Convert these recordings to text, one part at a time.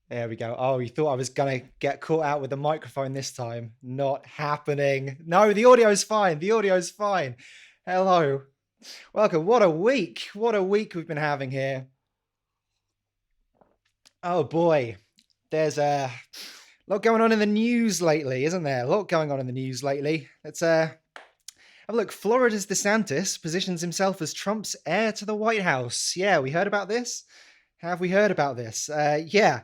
There we go. Oh, you thought I was going to get caught out with the microphone this time. Not happening. No, the audio's fine. The audio's fine. Hello. Welcome. What a week. What a week we've been having here. Oh, boy. There's a lot going on in the news lately, isn't there? A lot going on in the news lately. Let's have a look. Florida's DeSantis positions himself as Trump's heir to the White House. Yeah, we heard about this? Have we heard about this? Yeah.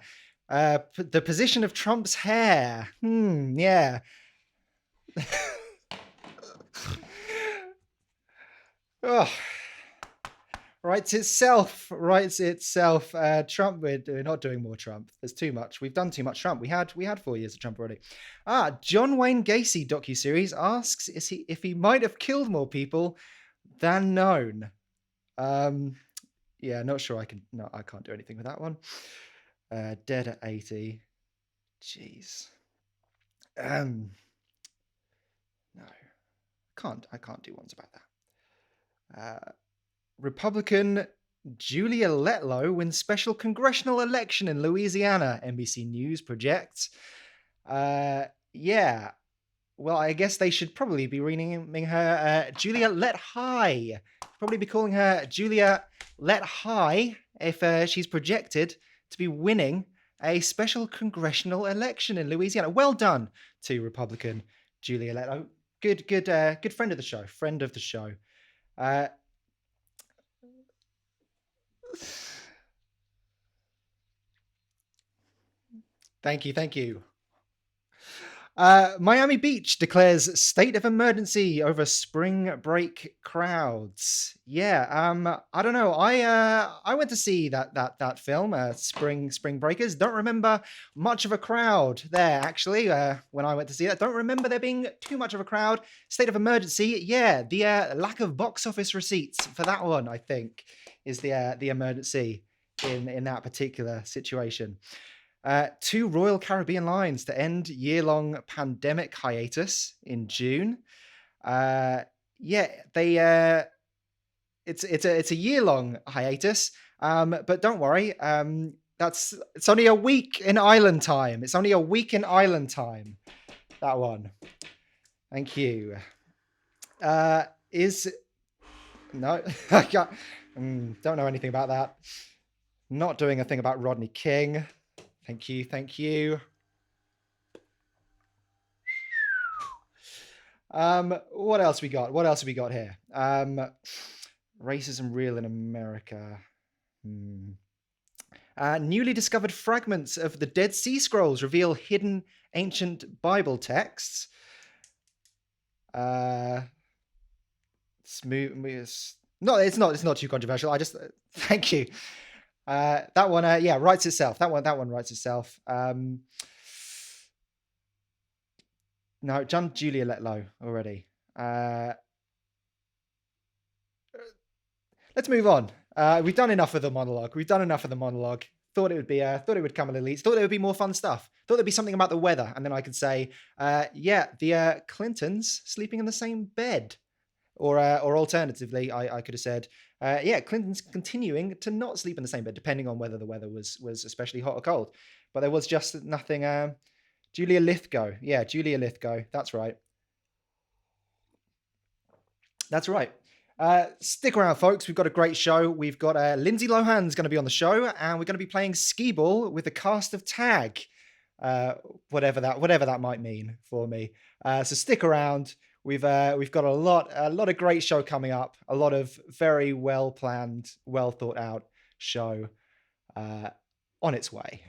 The position of Trump's hair. Yeah. Oh, writes itself. Trump. We're not doing more Trump. There's too much. We've done too much Trump. We had 4 years of Trump already. John Wayne Gacy docuseries asks if he might have killed more people than known. Yeah, not sure I can. No, I can't do anything with that one. Dead at 80. Jeez. No, I can't do ones about that. Republican Julia Letlow wins special congressional election in Louisiana, NBC News projects. Yeah. Well, I guess they should probably be renaming her Julia Let High. Probably be calling her Julia Let High if she's projected to be winning a special congressional election in Louisiana. Well done to Republican Julia Letlow. Good friend of the show. Friend of the show. Thank you. Miami Beach declares state of emergency over spring break crowds. Yeah, I don't know. I went to see that film, Spring Breakers. Don't remember much of a crowd there actually. When I went to see that, don't remember there being too much of a crowd. State of emergency. Yeah, the lack of box office receipts for that one, I think, is the emergency in that particular situation. Two Royal Caribbean lines to end year-long pandemic hiatus in June. Yeah, they it's a year-long hiatus, but don't worry. It's only a week in island time. It's only a week in island time. That one. Thank you. Is no, I can't, don't know anything about that. Not doing a thing about Rodney King. Thank you, thank you. What else we got? What else have we got here? Racism real in America. Newly discovered fragments of the Dead Sea Scrolls reveal hidden ancient Bible texts. Smooth. No, it's not. It's not too controversial. I just thank you. That one, yeah, writes itself. That one writes itself. No, John Julia let low already. Let's move on. We've done enough of the monologue. Thought it would come a little easy. Thought there would be more fun stuff. Thought there'd be something about the weather, and then I could say, yeah, the Clintons sleeping in the same bed, or alternatively, I could have said, yeah, Clinton's continuing to not sleep in the same bed, depending on whether the weather was especially hot or cold. But there was just nothing. Julia Lithgow, yeah, Julia Lithgow. That's right. That's right. Stick around, folks. We've got a great show. We've got Lindsay Lohan's going to be on the show, and we're going to be playing skee ball with the cast of Tag, whatever that might mean for me. So stick around. We've got a lot of great show coming up. A lot of very well planned, well thought out show on its way.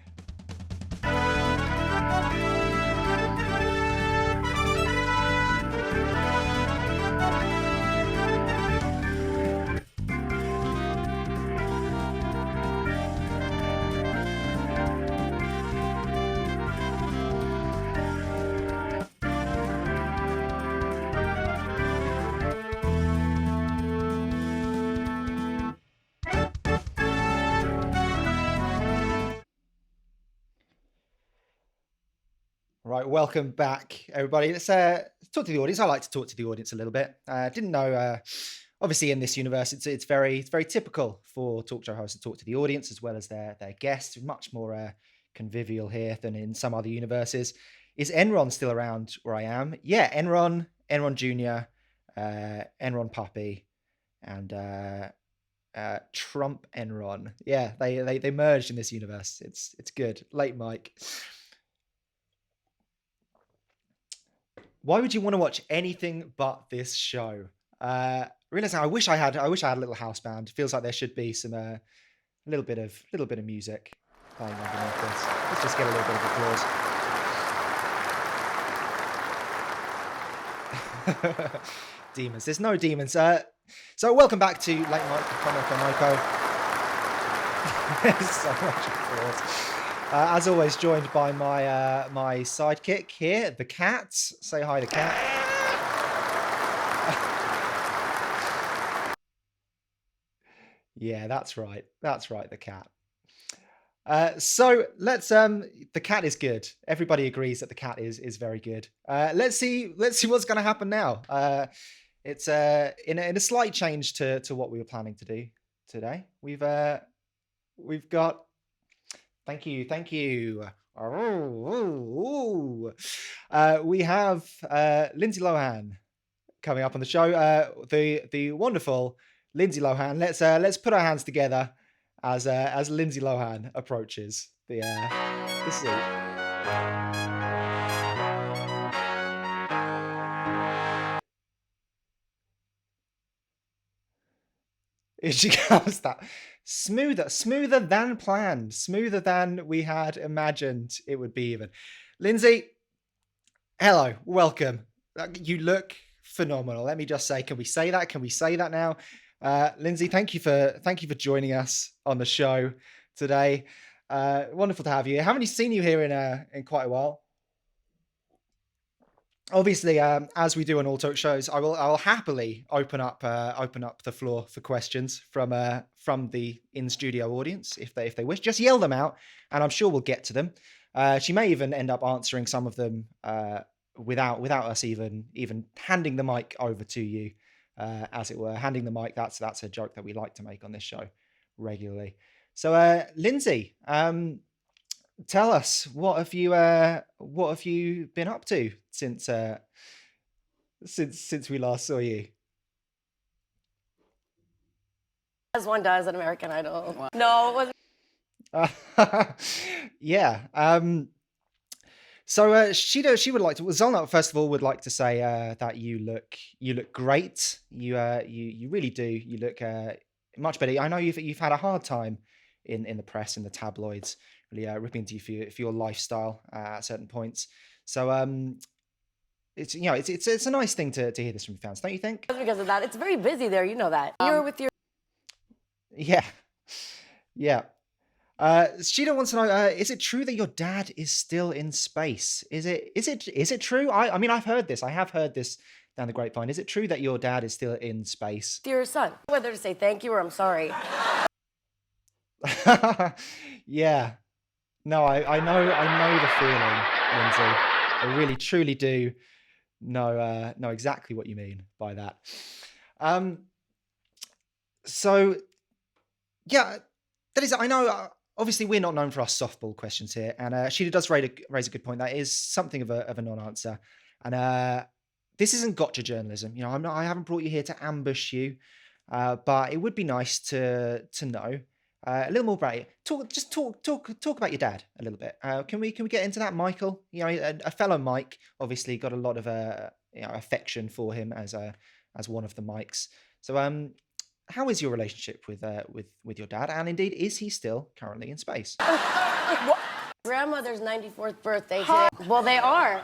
Right, welcome back, everybody. Let's talk to the audience. I like to talk to the audience a little bit. Didn't know. Obviously, in this universe, it's very typical for talk show hosts to talk to the audience as well as their guests. Much more convivial here than in some other universes. Is Enron still around where I am? Yeah, Enron Junior, Enron Puppy, and Trump Enron. Yeah, they merged in this universe. It's good. Late Mike. Why would you want to watch anything but this show? Realizing I wish I had a little house band. Feels like there should be some little bit of music playing underneath this. Let's just get a little bit of applause. Demons. There's no demons. So welcome back to Late Night with Comic and Michael. There's so much applause. As always, joined by my sidekick here, the cat. Say hi, the cat. Yeah, that's right. That's right, the cat. So let's the cat is good. Everybody agrees that the cat is very good. Let's see what's going to happen now. It's in a slight change to what we were planning to do today. We've got. Thank you. We have Lindsay Lohan coming up on the show. The wonderful Lindsay Lohan. Let's put our hands together as Lindsay Lohan approaches the seat. Here she comes. That smoother than planned, smoother than we had imagined it would be. Even Lindsay, hello, welcome. You look phenomenal. Let me just say, can we say that now? Lindsay, thank you for joining us on the show today. Wonderful to have you. Haven't seen you here in quite a while. obviously, as we do on all talk shows, I'll happily open up the floor for questions from the in studio audience if they wish. Just yell them out, and I'm sure we'll get to them. She may even end up answering some of them without us even handing the mic over to you, as it were. Handing the mic, that's a joke that we like to make on this show regularly. So, Lindsay, tell us, what have you been up to since we last saw you? As one does at American Idol. No, it wasn't. Yeah. So she would like to. Well, Zolnat first of all would like to say that you look great. You really do. You look much better. I know you've had a hard time in the press, in the tabloids, really ripping into you for your lifestyle at certain points. So it's it's a nice thing to hear this from fans, don't you think? Because of that. It's very busy there, you know that. You're with your. Yeah, yeah. Sheena wants to know: is it true that your dad is still in space? Is it true? I mean, I've heard this. I have heard this down the grapevine. Is it true that your dad is still in space? Your son. Whether to say thank you or I'm sorry. Yeah. No, I know the feeling, Lindsay. I really truly do know exactly what you mean by that. So yeah, that is. I know. Obviously, we're not known for our softball questions here, and Sheila does raise a good point. That is something of a non-answer, and this isn't gotcha journalism. You know, I haven't brought you here to ambush you, but it would be nice to know a little more about it. Talk about your dad a little bit. Can we get into that, Michael? You know, a fellow Mike, obviously got a lot of affection for him as one of the Mikes. So how is your relationship with your dad? And indeed, is he still currently in space? Grandmother's 94th birthday today. Well, they are.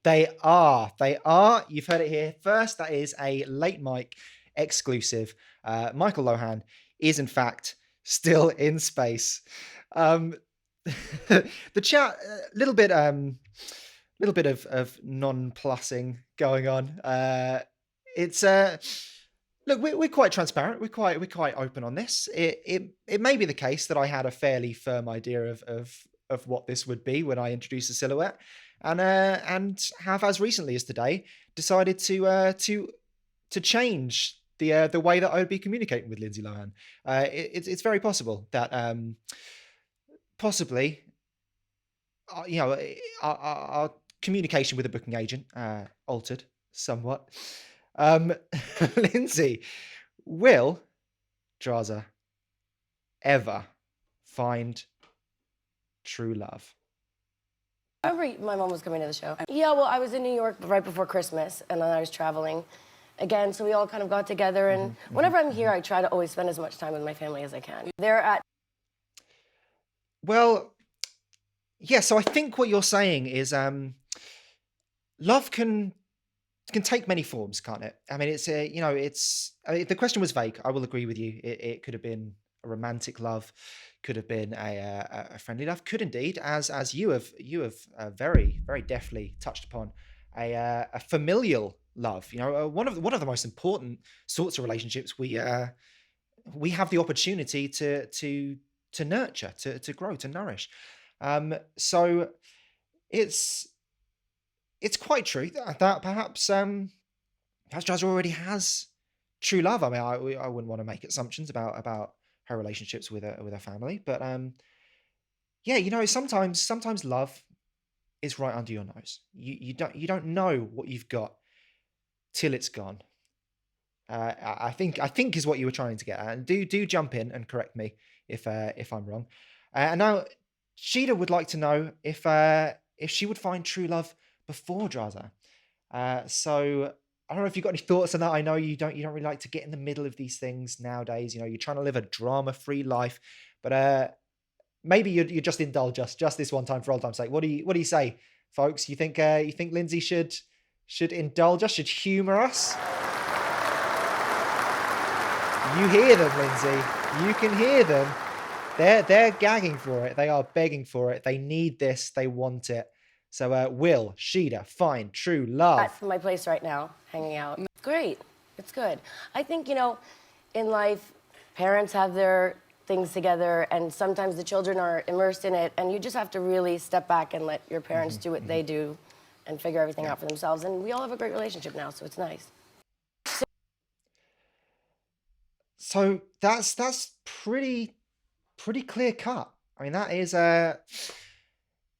They are. They are. You've heard it here first. That is a late Mike exclusive. Michael Lohan is in fact still in space. The chat, little bit of non-plussing going on. It's look, we're quite transparent. We're quite open on this. It may be the case that I had a fairly firm idea of what this would be when I introduced the silhouette, and have, as recently as today, decided to change the way that I would be communicating with Lindsay Lohan. It's very possible that possibly our communication with the booking agent altered somewhat. Lindsay, will Draza ever find true love? I remember my mom was coming to the show. Yeah, well, I was in New York right before Christmas, and then I was traveling again, so we all kind of got together, and whenever I'm here, I try to always spend as much time with my family as I can. They're at... Well, yeah, so I think what you're saying is love can take many forms, can't it? I mean, the question was vague. I will agree with you. It could have been a romantic love, could have been a friendly love, could indeed, as you have very, very deftly touched upon, a familial love. You know, one of the most important sorts of relationships we have the opportunity to nurture, to grow, to nourish. So it's quite true that perhaps Draza already has true love. I mean, I wouldn't want to make assumptions about her relationships with her family, but yeah, you know, sometimes love is right under your nose. You don't know what you've got till it's gone. I think is what you were trying to get at. And do jump in and correct me if I'm wrong. And now Sheila would like to know if she would find true love before Draza. So I don't know if you've got any thoughts on that. I know you don't really like to get in the middle of these things nowadays. You know, you're trying to live a drama-free life, but maybe you just indulge us just this one time for old time's sake. What do you say, folks? You think Lindsay should indulge us, should humor us? You hear them, Lindsay. You can hear them. They're gagging for it. They are begging for it. They need this. They want it. So, Will, Sheeda, fine, true love. At my place right now, hanging out. Great. It's good. I think, in life, parents have their things together, and sometimes the children are immersed in it, and you just have to really step back and let your parents do what they do and figure everything out for themselves. And we all have a great relationship now, so it's nice. So that's pretty clear cut. I mean, that is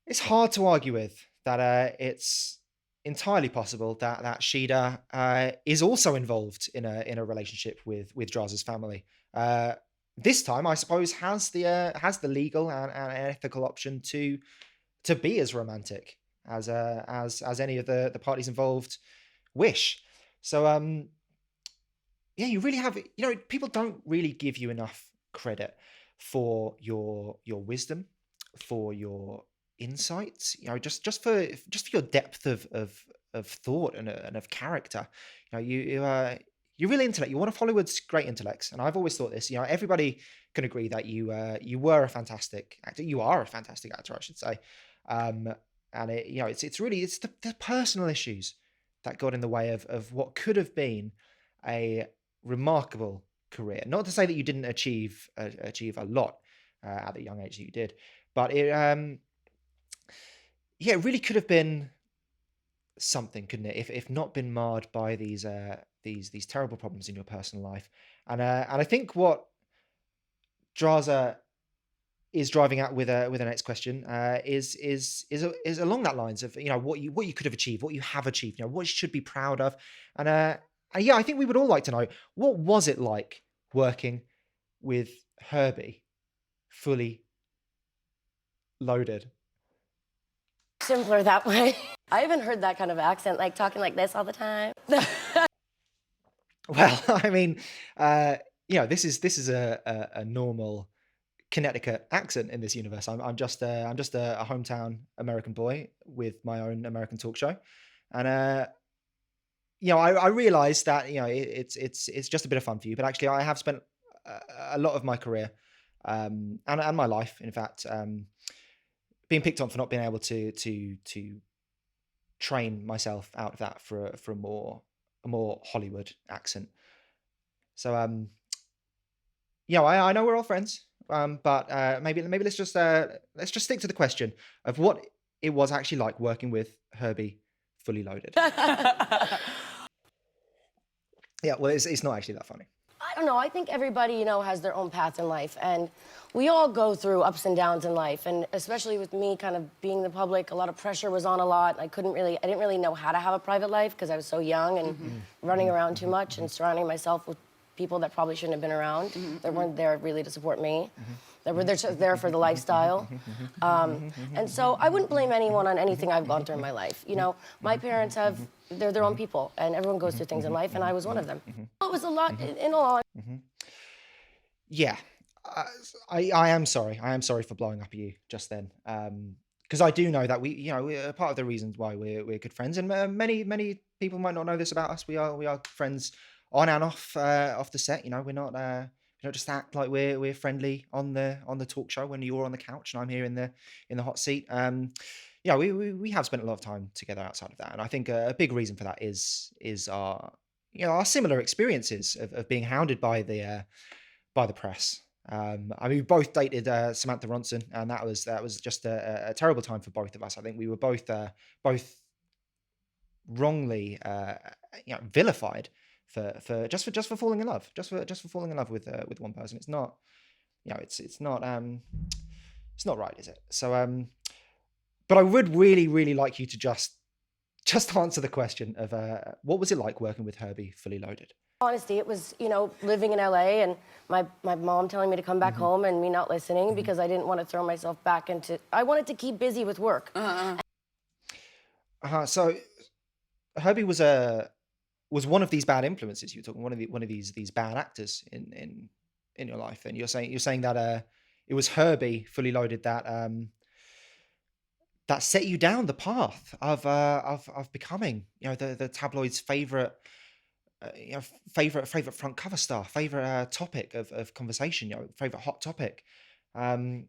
it's hard to argue with that. It's entirely possible that Sheeda is also involved in a relationship with Draz's family. This time, I suppose, has the legal and ethical option to be as romantic as any of the parties involved wish. So yeah, you really have, people don't really give you enough credit for your wisdom, for your insights, just for your depth of thought and of character. You're really intellect. You're one of Hollywood's great intellects, and I've always thought this. Everybody can agree that you were a fantastic actor. You are a fantastic actor, I should say. And it's really the personal issues that got in the way of what could have been a remarkable career. Not to say that you didn't achieve a lot at the young age that you did, but it really could have been something, couldn't it? If not been marred by these terrible problems in your personal life. And I think what Draza is driving at with the next question is along that lines of what you could have achieved, what you have achieved, what you should be proud of. And yeah, I think we would all like to know, what was it like working with Herbie fully loaded? Simpler that way. I haven't heard that kind of accent, like talking like this all the time. Well, I mean, this is a normal Connecticut accent in this universe. I'm just a hometown American boy with my own American talk show, and I realized that it's just a bit of fun for you, but actually I have spent a lot of my career and my life, in fact, being picked on for not being able to train myself out of that for a more Hollywood accent. So I know we're all friends, but maybe let's just stick to the question of what it was actually like working with Herbie fully loaded. Yeah, well, it's not actually that funny. I don't know. I think everybody, has their own path in life, and we all go through ups and downs in life. And especially with me, kind of being the public, a lot of pressure was on a lot. I didn't really know how to have a private life because I was so young and running around too much and surrounding myself with people that probably shouldn't have been around. That weren't there really to support me. That were just there for the lifestyle. And so I wouldn't blame anyone on anything I've gone through in my life. My parents they're their own people, and everyone goes through things in life, and I was one of them. It was a lot, in all honesty. Yeah, I am sorry. I am sorry for blowing up at you just then. Because I do know that we're part of the reasons why we're good friends, and many people might not know this about us. We are friends on and off the set. We're not just act like we're friendly on the talk show when you're on the couch and I'm here in the hot seat. We have spent a lot of time together outside of that, and I think a big reason for that is our similar experiences of being hounded by the press. I mean, we both dated Samantha Ronson, and that was just a terrible time for both of us. I think we were both wrongly vilified for falling in love, just for falling in love with one person. It's not, it's not right, is it? So but I would really like you to just answer the question of what was it like working with Herbie fully loaded? Honesty, it was, living in LA and my mom telling me to come back home and me not listening because I didn't want to throw myself back into. I wanted to keep busy with work. So Herbie was one of these bad influences. You're talking one of these bad actors in your life, and you're saying that it was Herbie fully loaded that set you down the path of becoming the tabloid's favorite front cover star, favorite topic of conversation, favorite hot topic. And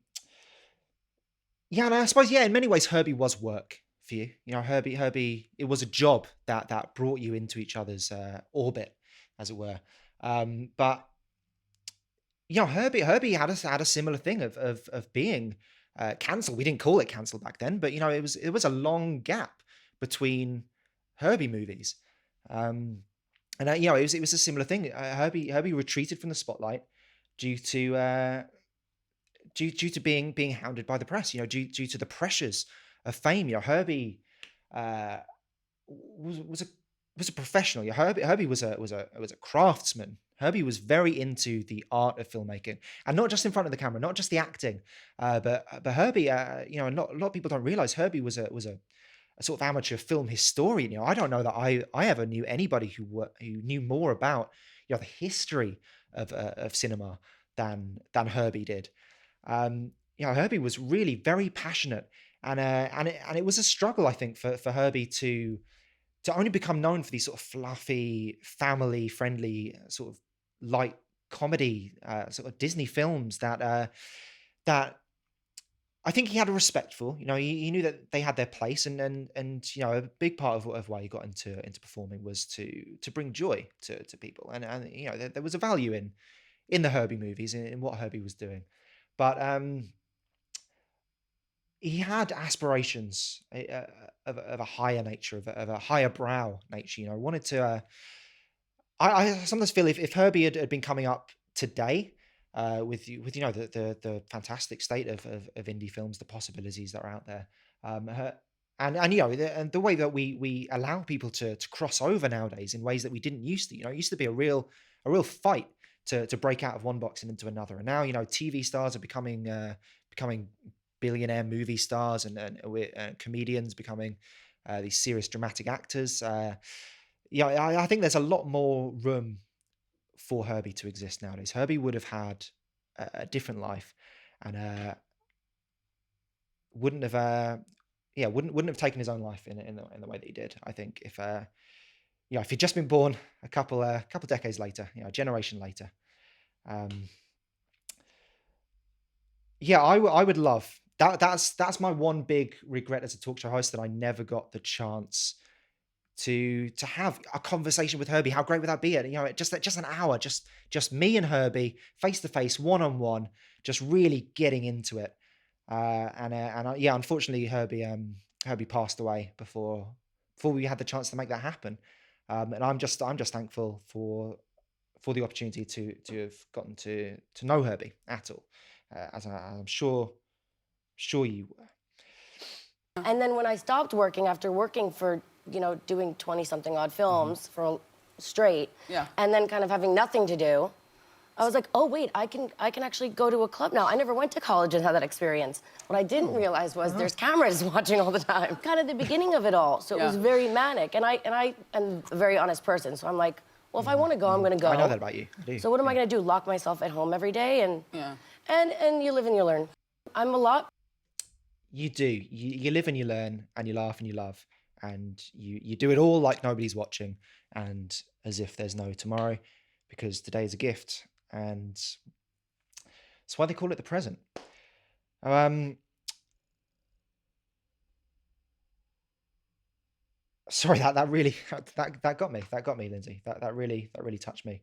I suppose in many ways Herbie was work for you. You know, Herbie, it was a job that brought you into each other's orbit, as it were. But you know, Herbie had a similar thing of being cancelled. We didn't call it cancelled back then, but you know, it was a long gap between Herbie movies. Um, and you know, it was a similar thing. Herbie retreated from the spotlight due to due to being hounded by the press. You know, due to the pressures of fame. You know, Herbie uh, was a professional. Yeah, Herbie was a craftsman. Herbie was very into the art of filmmaking, and not just in front of the camera, not just the acting, but Herbie. You know, a lot of people don't realize Herbie was a sort of amateur film historian. You know, I don't know that I ever knew anybody who knew more about, you know, the history of cinema than Herbie did. You know, Herbie was really very passionate, and it was a struggle, I think, for Herbie to only become known for these sort of fluffy, family friendly, sort of light comedy, sort of Disney films that I think he had a respect for. You know, he knew that they had their place, and you know, a big part of why he got into performing was to bring joy to people, and you know, there was a value in the Herbie movies, in what Herbie was doing, but he had aspirations of a higher nature, of a higher brow nature. You know, wanted to. I sometimes feel if Herbie had been coming up today, with you know the fantastic state of indie films, the possibilities that are out there, her, and you know and the way that we allow people to cross over nowadays in ways that we didn't used to. You know, it used to be a real fight to break out of one box and into another, and now you know TV stars are becoming billionaire movie stars, and comedians becoming these serious dramatic actors. Yeah, I think there's a lot more room for Herbie to exist nowadays. Herbie would have had a different life, and wouldn't have wouldn't have taken his own life in the way that he did. I think if you know, if he'd just been born a couple decades later, you know, a generation later. Um, yeah, I would love that. That's my one big regret as a talk show host, that I never got the chance to have a conversation with Herbie. How great would that be? You know, just an hour, just me and Herbie, face to face, one on one, just really getting into it. Yeah, unfortunately, Herbie passed away before we had the chance to make that happen. And I'm just thankful for the opportunity to have gotten to know Herbie at all, as I'm sure you were. And then when I stopped working, after working for, you know, doing 20 something odd films for straight, and then kind of having nothing to do, I was like, oh wait, I can actually go to a club now. I never went to college and had that experience. What I didn't realize was there's cameras watching all the time. Kind of the beginning of it all. So it was very manic, and I am a very honest person. So I'm like, well, if I want to go, I'm going to go. I know that about you. I do. So what am I going to do? Lock myself at home every day? And you live and you learn. I'm a lot. You do. You live and you learn, and you laugh and you love, and you do it all like nobody's watching, and as if there's no tomorrow, because today is a gift, and that's why they call it the present. Sorry, that really that got me. That got me, Lindsay. That really touched me.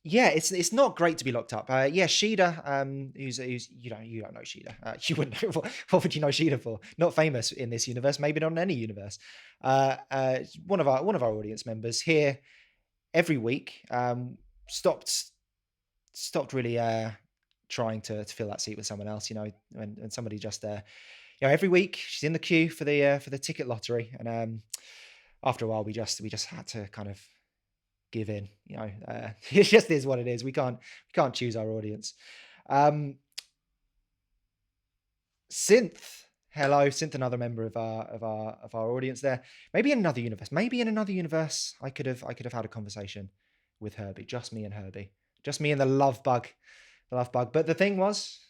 Yeah, it's not great to be locked up. Yeah, Sheeda, who's you don't know Sheeda. You wouldn't know, what would you know Sheeda for? Not famous in this universe, maybe not in any universe. One of our audience members here every week. Stopped really trying to fill that seat with someone else. You know, when somebody just you know, every week she's in the queue for the ticket lottery, and after a while we just had to kind of give in. You know, it just is what it is. We can't choose our audience. Synth, hello, Synth, another member of our audience there. Maybe in another universe, I could have had a conversation with Herbie, just me and Herbie, just me and the love bug. But the thing was,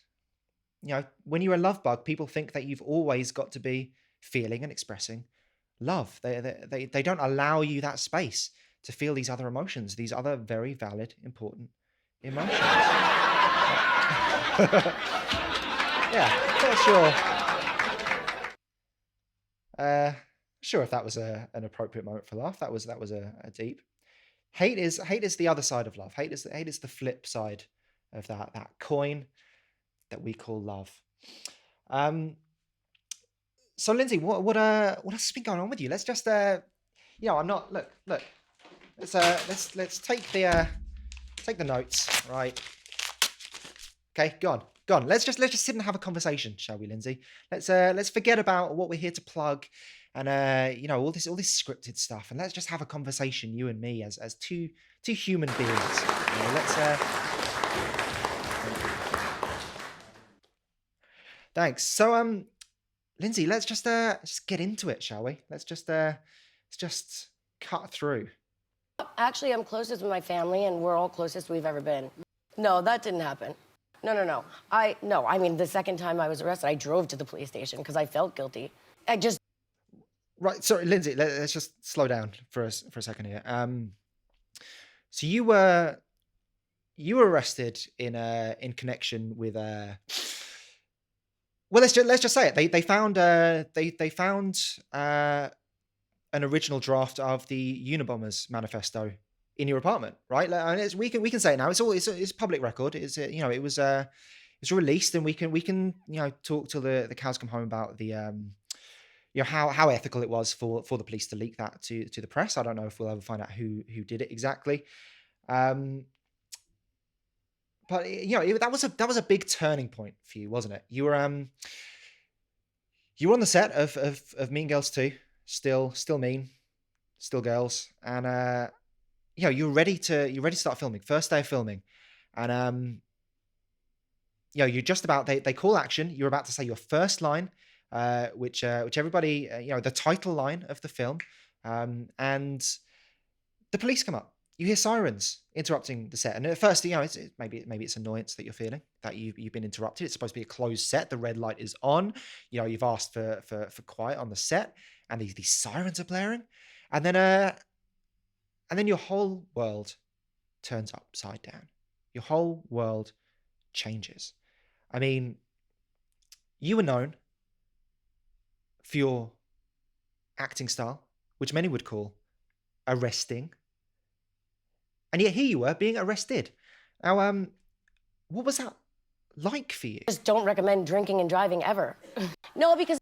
you know, when you're a love bug, people think that you've always got to be feeling and expressing love. They don't allow you that space to feel these other emotions, these other very valid, important emotions. Yeah, sure. Sure, if that was an appropriate moment for laugh, that was a deep. Hate is the other side of love. Hate is the flip side of that coin that we call love. Um, so Lindsay, what else has been going on with you? Let's just I'm not look. Let's take the notes, right? Okay, go on. Let's just sit and have a conversation, shall we, Lindsay? Let's forget about what we're here to plug, and all this scripted stuff, and let's just have a conversation, you and me, as two human beings. Let's thanks. So Lindsay, let's just get into it, shall we? Let's just cut through. Actually, I'm closest with my family, and we're all closest we've ever been. No, that didn't happen. No. I mean, the second time I was arrested, I drove to the police station because I felt guilty. I just Right, sorry, Lindsay. Let's just slow down for a second here. So you were arrested in connection with well, let's just say it. They found an original draft of the Unabomber's manifesto in your apartment, right? And we can say it now. It's public record. It's released, and we can talk till the cows come home about the how ethical it was for the police to leak that to the press. I don't know if we'll ever find out who did it exactly. Um, but that was a big turning point for you, wasn't it? You were on the set of Mean Girls 2, still mean, still girls, and you're ready to start filming. First day of filming, and you're just about they call action. You're about to say your first line, which everybody the title line of the film, and the police come up. You hear sirens interrupting the set, and at first, maybe it's annoyance that you're feeling that you've been interrupted. It's supposed to be a closed set. The red light is on. You've asked for quiet on the set, and these sirens are blaring, and then your whole world turns upside down. Your whole world changes. I mean, you were known for your acting style, which many would call arresting. And yet here you were being arrested. Now, what was that like for you? just don't recommend drinking and driving ever. No, because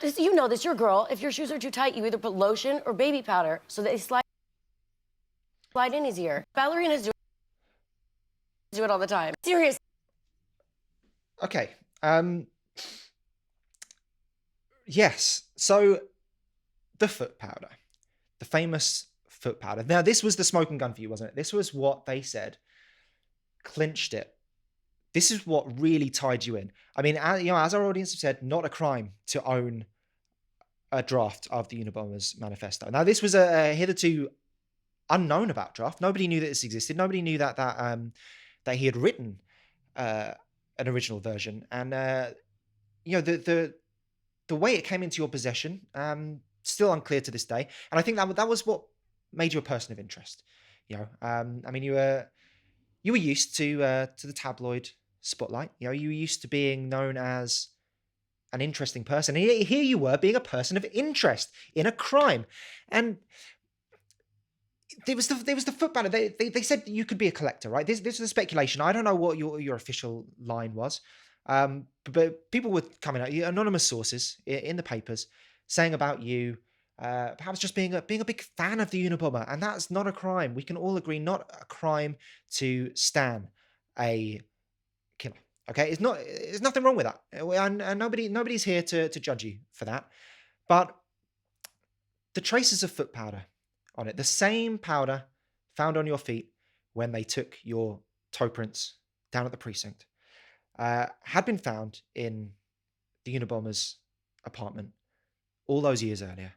this, your girl. If your shoes are too tight, you either put lotion or baby powder so they slide in easier. Ballerinas do it all the time. Serious. Okay. Yes. So the foot powder, the famous foot powder. Now, this was the smoking gun for you, wasn't it? This was what they said clinched it. This is what really tied you in. I mean, as our audience have said, not a crime to own a draft of the Unabomber's manifesto. Now, this was a hitherto unknown about draft. Nobody knew that this existed. Nobody knew that he had written an original version. And the way it came into your possession, still unclear to this day. And I think that was what made you a person of interest. I mean, you were used to the tabloid spotlight. You were used to being known as an interesting person. And here you were being a person of interest in a crime. And there was the foot banner. They said you could be a collector, right? This was a speculation. I don't know what your official line was. But people were coming out, anonymous sources in the papers, saying about you, perhaps just being a big fan of the Unabomber, and that's not a crime. We can all agree, not a crime to stan a killer. Okay, it's not. There's nothing wrong with that, and nobody's here to judge you for that. But the traces of foot powder on it, the same powder found on your feet when they took your toe prints down at the precinct, had been found in the Unabomber's apartment all those years earlier.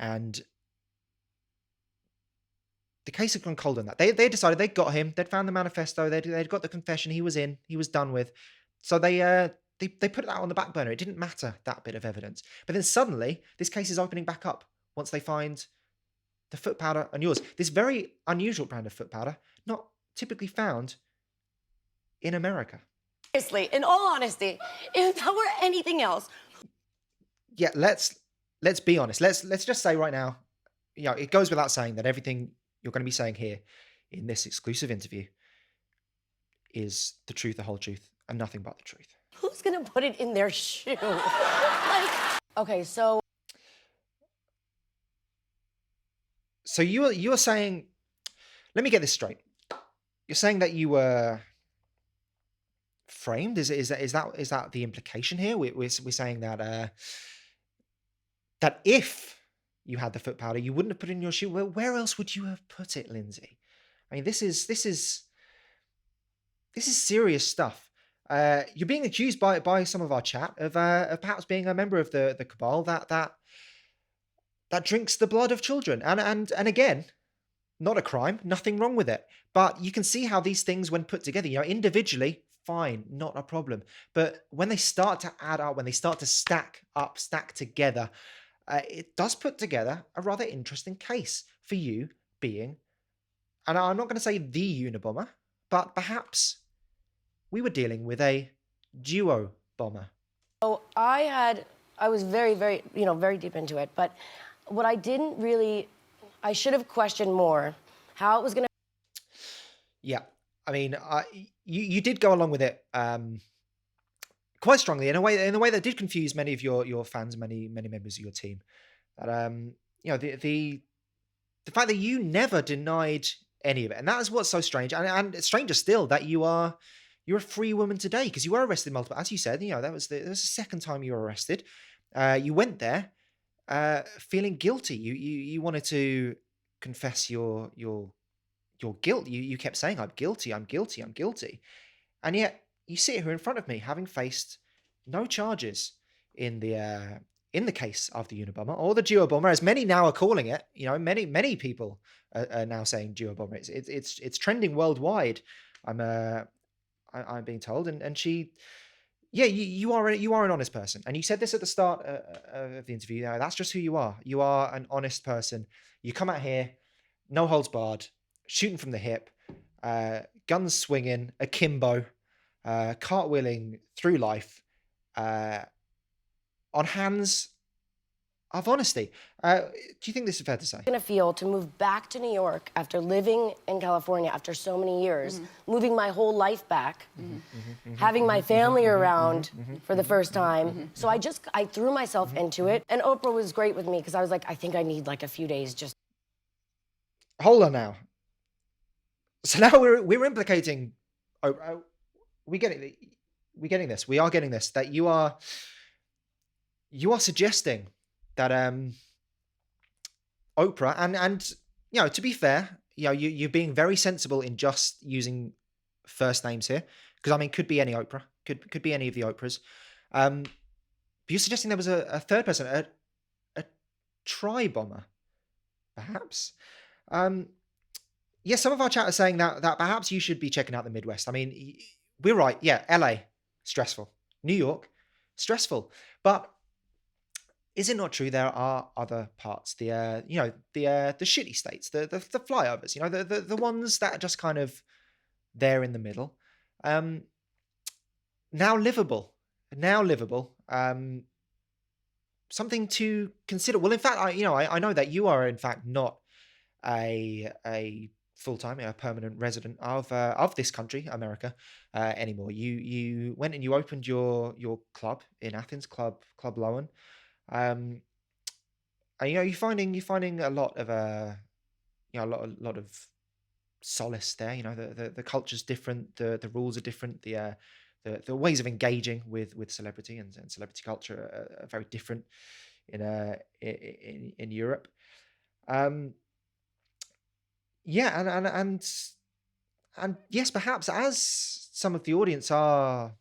And the case had gone cold on that. They decided they'd got him. They'd found the manifesto. They'd got the confession. He was in. He was done with. So they put that on the back burner. It didn't matter, that bit of evidence. But then suddenly, this case is opening back up once they find the foot powder on yours. This very unusual brand of foot powder, not typically found in America. Seriously, in all honesty, if that were anything else. yeah, let's be honest. Let's just say right now, it goes without saying that everything you're going to be saying here in this exclusive interview is the truth, the whole truth, and nothing but the truth. Who's gonna put it in their shoe? Like, okay, so So you're saying, let me get this straight. You're saying that you were framed. Is that the implication here? We're saying that that if you had the foot powder, you wouldn't have put it in your shoe. Well, where else would you have put it, Lindsay? I mean, this is serious stuff. You're being accused by some of our chat of perhaps being a member of the cabal that drinks the blood of children. And again, not a crime, nothing wrong with it. But you can see how these things, when put together, individually, fine, not a problem. But when they start to add up, when they start to stack together, it does put together a rather interesting case for you being, and I'm not going to say the Unabomber, but perhaps we were dealing with a duo bomber. I was very, very, very deep into it. But what I should have questioned more how it was gonna. Yeah, I mean, you did go along with it quite strongly in a way that did confuse many of your fans, many members of your team. That the fact that you never denied any of it, and that is what's so strange, and it's stranger still that you're a free woman today, because you were arrested multiple, as you said. That was the second time you were arrested. You went there feeling guilty. You wanted to confess your guilt. You kept saying, "I'm guilty, I'm guilty, I'm guilty," and yet you sit here in front of me, having faced no charges in the case of the Unabomber, or the Duobomber, as many now are calling it. Many people are now saying Duobomber. It's trending worldwide. I'm being told, and she, yeah, you are an honest person, and you said this at the start of the interview. That's just who you are. You are an honest person. You come out here, no holds barred, shooting from the hip, guns swinging, akimbo, cartwheeling through life, on hands of honesty. Do you think this is fair to say? Gonna feel to move back to New York after living in California after so many years, moving my whole life back, having my family around for the first time. So I threw myself into it, and Oprah was great with me because I was like, I think I need like a few days just. Hold on now. So now we're implicating. We get it. We're getting this. We are getting this. That you are suggesting that Oprah, and to be fair, you're being very sensible in just using first names here, because I mean, could be any Oprah, could be any of the Oprahs. But you're suggesting there was a third person, a tri-bomber, perhaps. Yeah, some of our chat are saying that perhaps you should be checking out the Midwest. I mean, we're right. Yeah, LA, stressful. New York, stressful. But is it not true there are other parts, the shitty states, the flyovers, the ones that are just kind of there in the middle, now livable, something to consider. Well, in fact, I know that you are in fact not a full-time, permanent resident of this country, America, anymore. You went and you opened your club in Athens, Club Lowen. And you're finding a lot of a lot of solace there. The culture's different, the rules are different, the ways of engaging with celebrity and celebrity culture are very different in Europe. Yeah, and yes, perhaps as some of the audience are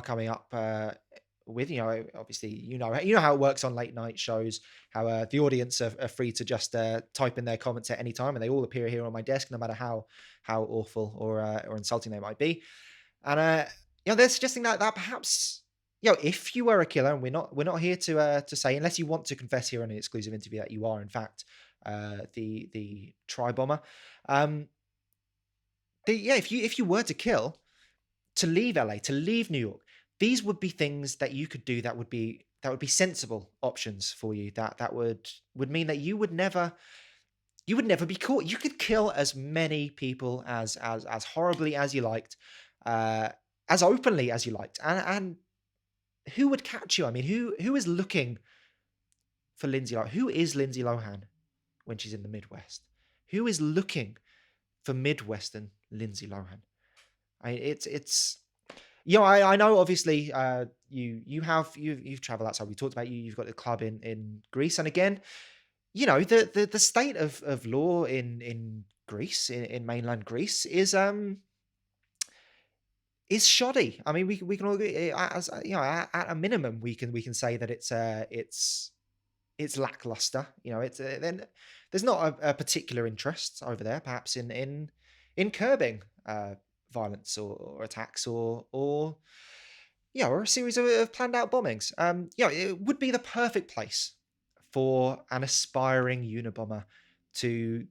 coming up with, obviously, how it works on late night shows, how the audience are free to just type in their comments at any time, and they all appear here on my desk, no matter how awful or insulting they might be. And they're suggesting that perhaps, if you were a killer, and we're not here to say, unless you want to confess here in an exclusive interview, that you are in fact the tri-bomber. If you were to kill, to leave LA, to leave New York, these would be things that you could do that would be sensible options for you. That would mean that you would never be caught. You could kill as many people as horribly as you liked, uh, as openly as you liked, and who would catch you? I mean, who is looking for Lindsay Lohan? Who is Lindsay Lohan when she's in the Midwest? Who is looking for Midwestern Lindsay Lohan? It's I know obviously you've traveled outside. We talked about you've got a club in Greece, and again, the state of law in Greece, in mainland Greece, is shoddy. I mean, we can all agree, as at a minimum we can say that it's lackluster. It's then there's not a particular interest over there, perhaps in curbing violence or attacks or a series of planned out bombings. It would be the perfect place for an aspiring Unabomber to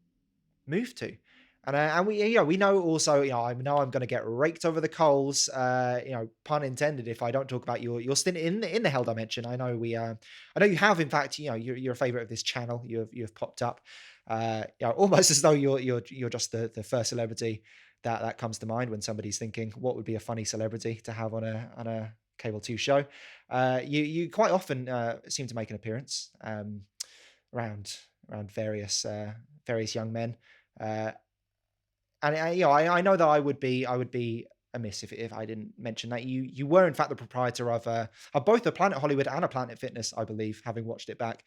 move to. And we know also, I know I'm going to get raked over the coals, pun intended, if I don't talk about your stint in the Hell Dimension. I know you have, in fact, you're a favorite of this channel. You have popped up, almost as though you're just the first celebrity that comes to mind when somebody's thinking what would be a funny celebrity to have on a cable 2 show. You quite often seem to make an appearance around various young men. Uh, and I know that I would be amiss if I didn't mention that you were in fact the proprietor of both a Planet Hollywood and a Planet Fitness, I believe, having watched it back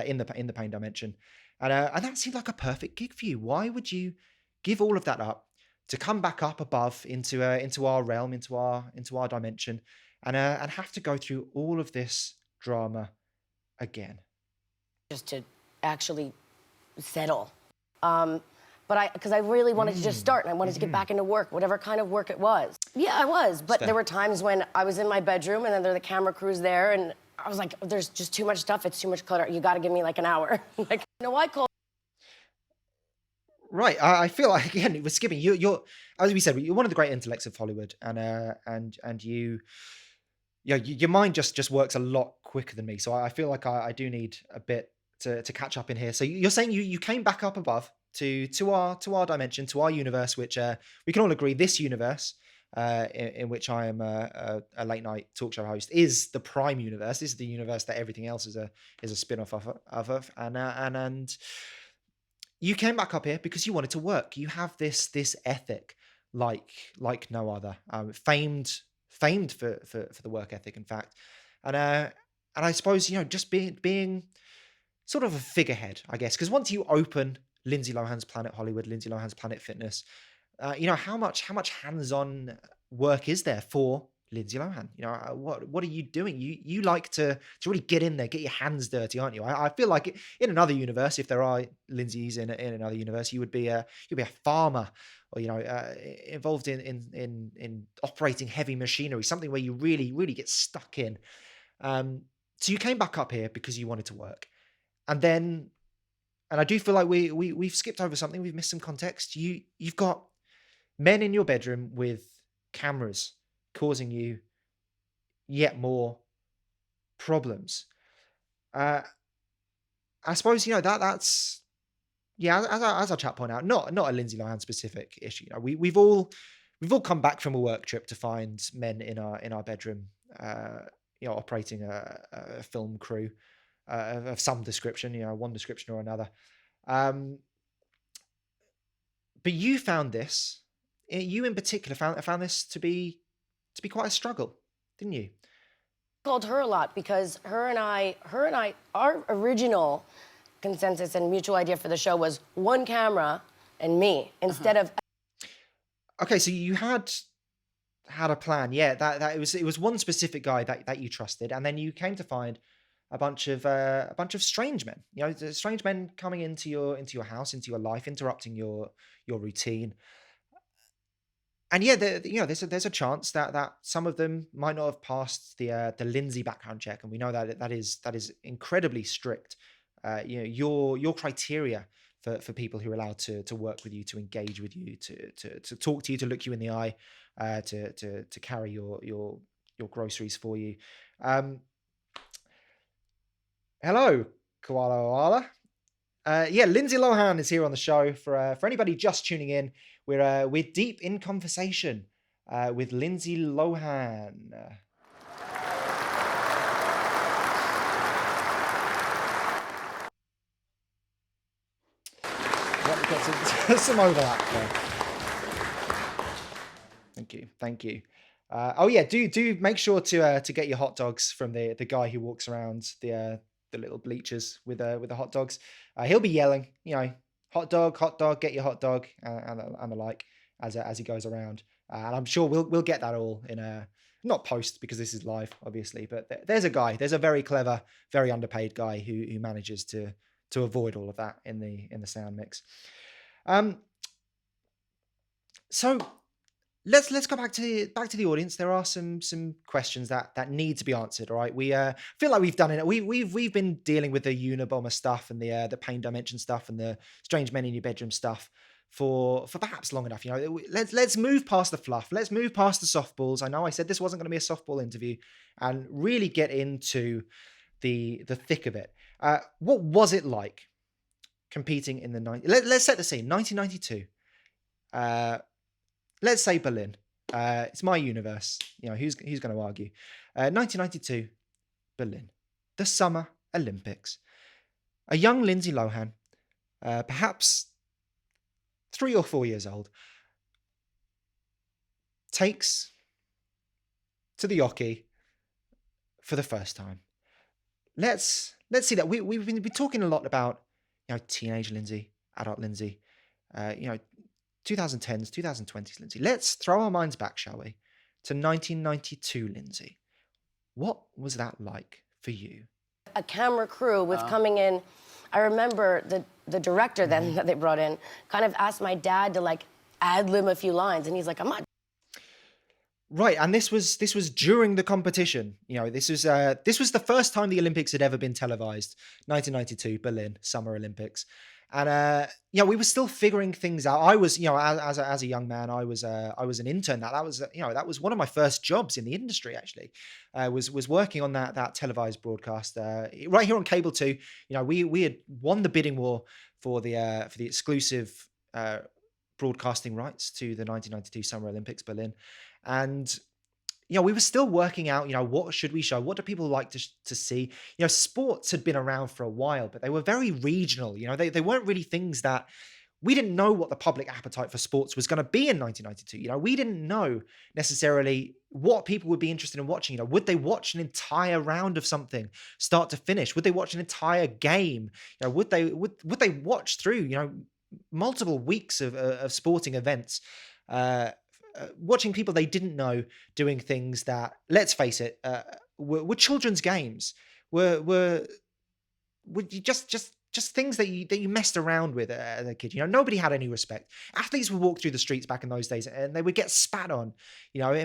in the Pain Dimension, and that seemed like a perfect gig for you. Why would you give all of that up to come back up above into our realm, into our dimension, and have to go through all of this drama again? Just to actually settle. But because I really wanted to just start and I wanted to get back into work, whatever kind of work it was. Yeah, I was. But there were times when I was in my bedroom and then there were the camera crews there and I was like, there's just too much stuff. It's too much clutter. You got to give me like an hour. I called. Right. I feel like, again, we're skipping. You're, as we said, you're one of the great intellects of Hollywood, and your mind just works a lot quicker than me. So I feel like I do need a bit to catch up in here. So you're saying you came back up above to our dimension, to our universe, which we can all agree this universe, in which I am a late night talk show host, is the prime universe. This is the universe that everything else is a spin-off of, and you came back up here because you wanted to work. You have this ethic like no other. Famed for the work ethic, in fact, and I suppose just being sort of a figurehead, I guess, because once you open Lindsay Lohan's Planet Hollywood, Lindsay Lohan's Planet Fitness, how much hands-on work is there for Lindsay Lohan? What are you doing? You like to really get in there, get your hands dirty, aren't you? I feel like in another universe, if there are Lindsays in another universe, you'd be a farmer, or involved in operating heavy machinery, something where you really get stuck in. So you came back up here because you wanted to work, and then, and I do feel like we've skipped over something. We've missed some context. You've got men in your bedroom with cameras causing you yet more problems. Uh, I suppose that's, yeah. As our chat pointed out, not a Lindsay Lohan specific issue. We've all come back from a work trip to find men in our bedroom, operating a film crew of some description, one description or another. Um, but you found this, you in particular found this to be quite a struggle, didn't you? Called her a lot because her and I, our original consensus and mutual idea for the show was one camera and me instead of. Okay, so you had a plan, yeah. That it was one specific guy that you trusted, and then you came to find a bunch of strange men. Strange men coming into your house, into your life, interrupting your routine. And yeah, there's a chance that some of them might not have passed the Lindsay background check, and we know that is incredibly strict. Your criteria for people who are allowed to work with you, to engage with you, to talk to you, to look you in the eye, to carry your your groceries for you. Hello, Koala Oala. Yeah, Lindsay Lohan is here on the show. For anybody just tuning in, we're deep in conversation with Lindsay Lohan. Yep, we've got some overlap there. Thank you. Oh yeah, do make sure to get your hot dogs from the guy who walks around the little bleachers with the hot dogs. He'll be yelling, hot dog, get your hot dog, and the like as he goes around. And I'm sure we'll get that all in a not post because this is live, obviously. But there's a very clever, very underpaid guy who manages to avoid all of that in the sound mix. So let's go back to the audience. There are some questions that need to be answered. All right, we feel like we've done it. We've been dealing with the Unabomber stuff and the pain dimension stuff and the strange men in your bedroom stuff for perhaps long enough. Let's move past the fluff. Let's move past the softballs. I know I said this wasn't going to be a softball interview, and really get into the thick of it. What was it like competing in the let's set the scene. 1992. Let's say Berlin. It's my universe. Who's going to argue? 1992, Berlin, the Summer Olympics. A young Lindsay Lohan, perhaps 3 or 4 years old, takes to the hockey for the first time. Let's see that we've been talking a lot about teenage Lindsay, adult Lindsay, 2010s, 2020s Lindsay. Let's throw our minds back, shall we, to 1992 Lindsay. What was that like for you? A camera crew was coming in. I remember the director then that they brought in kind of asked my dad to ad-lib a few lines, and he's like, I'm not. Right, and this was during the competition. This was the first time the Olympics had ever been televised. 1992 Berlin Summer Olympics. And we were still figuring things out. I was, as a young man, I was an intern. That was one of my first jobs in the industry. Actually, was working on that televised broadcast right here on Cable 2. We had won the bidding war for the exclusive broadcasting rights to the 1992 Summer Olympics Berlin, and we were still working out, what should we show? What do people like to see? Sports had been around for a while, but they were very regional. They weren't really things that we didn't know what the public appetite for sports was going to be in 1992. We didn't know necessarily what people would be interested in watching. Would they watch an entire round of something start to finish? Would they watch an entire game? Would they watch through, multiple weeks of sporting events? Watching people they didn't know doing things that, let's face it, were children's games, were just things that you messed around with as a kid. Nobody had any respect. Athletes would walk through the streets back in those days, and they would get spat on.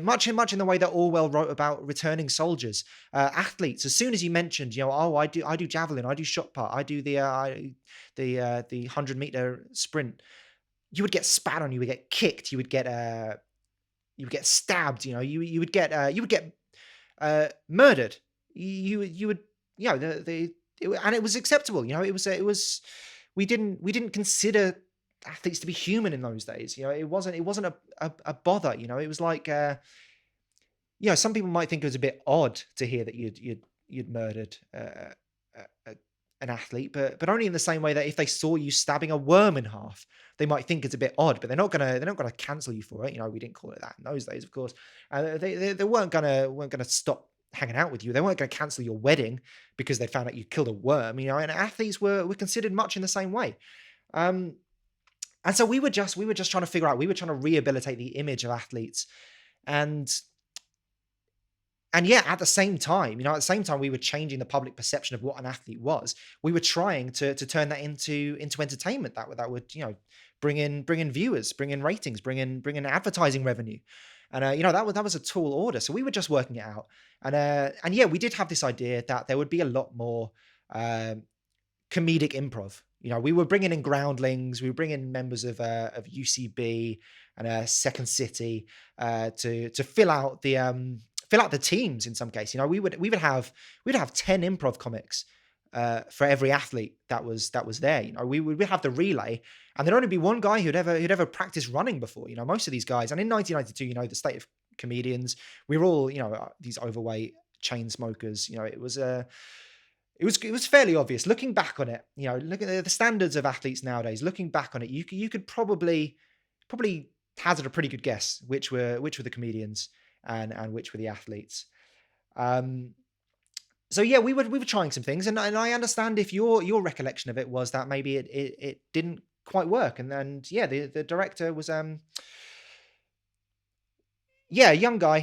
Much in the way that Orwell wrote about returning soldiers. Athletes, as soon as you mentioned, I do javelin, I do shot put, I do the 100-meter sprint, you would get spat on, you would get kicked, you would get stabbed, you would get murdered. You would, and it was acceptable. It was we didn't consider athletes to be human in those days. It wasn't a bother. It was like, some people might think it was a bit odd to hear that you'd murdered an athlete, but only in the same way that if they saw you stabbing a worm in half, they might think it's a bit odd, but they're not gonna cancel you for it. We didn't call it that in those days, of course. They weren't gonna stop hanging out with you. They weren't gonna cancel your wedding because they found out you killed a worm. And athletes were considered much in the same way. And so we were just trying to figure out. We were trying to rehabilitate the image of athletes, and yeah, at the same time, we were changing the public perception of what an athlete was. We were trying to turn that into entertainment that would bring in viewers, bring in ratings, bring in advertising revenue, and that was a tall order. So we were just working it out, and yeah, we did have this idea that there would be a lot more comedic improv. We were bringing in groundlings, we were bringing in members of UCB and Second City to fill out fill out the teams in some case. We'd have 10 improv comics for every athlete that was there. We'd have the relay, and there'd only be one guy who'd ever practiced running before. Most of these guys, and in 1992, the state of comedians, we were all these overweight chain smokers. It was fairly obvious looking back on it. Look at the standards of athletes nowadays. Looking back on it, you could probably hazard a pretty good guess which were the comedians and which were the athletes. So yeah, we were trying some things, and I understand if your recollection of it was that maybe it didn't quite work, and yeah, the director was a young guy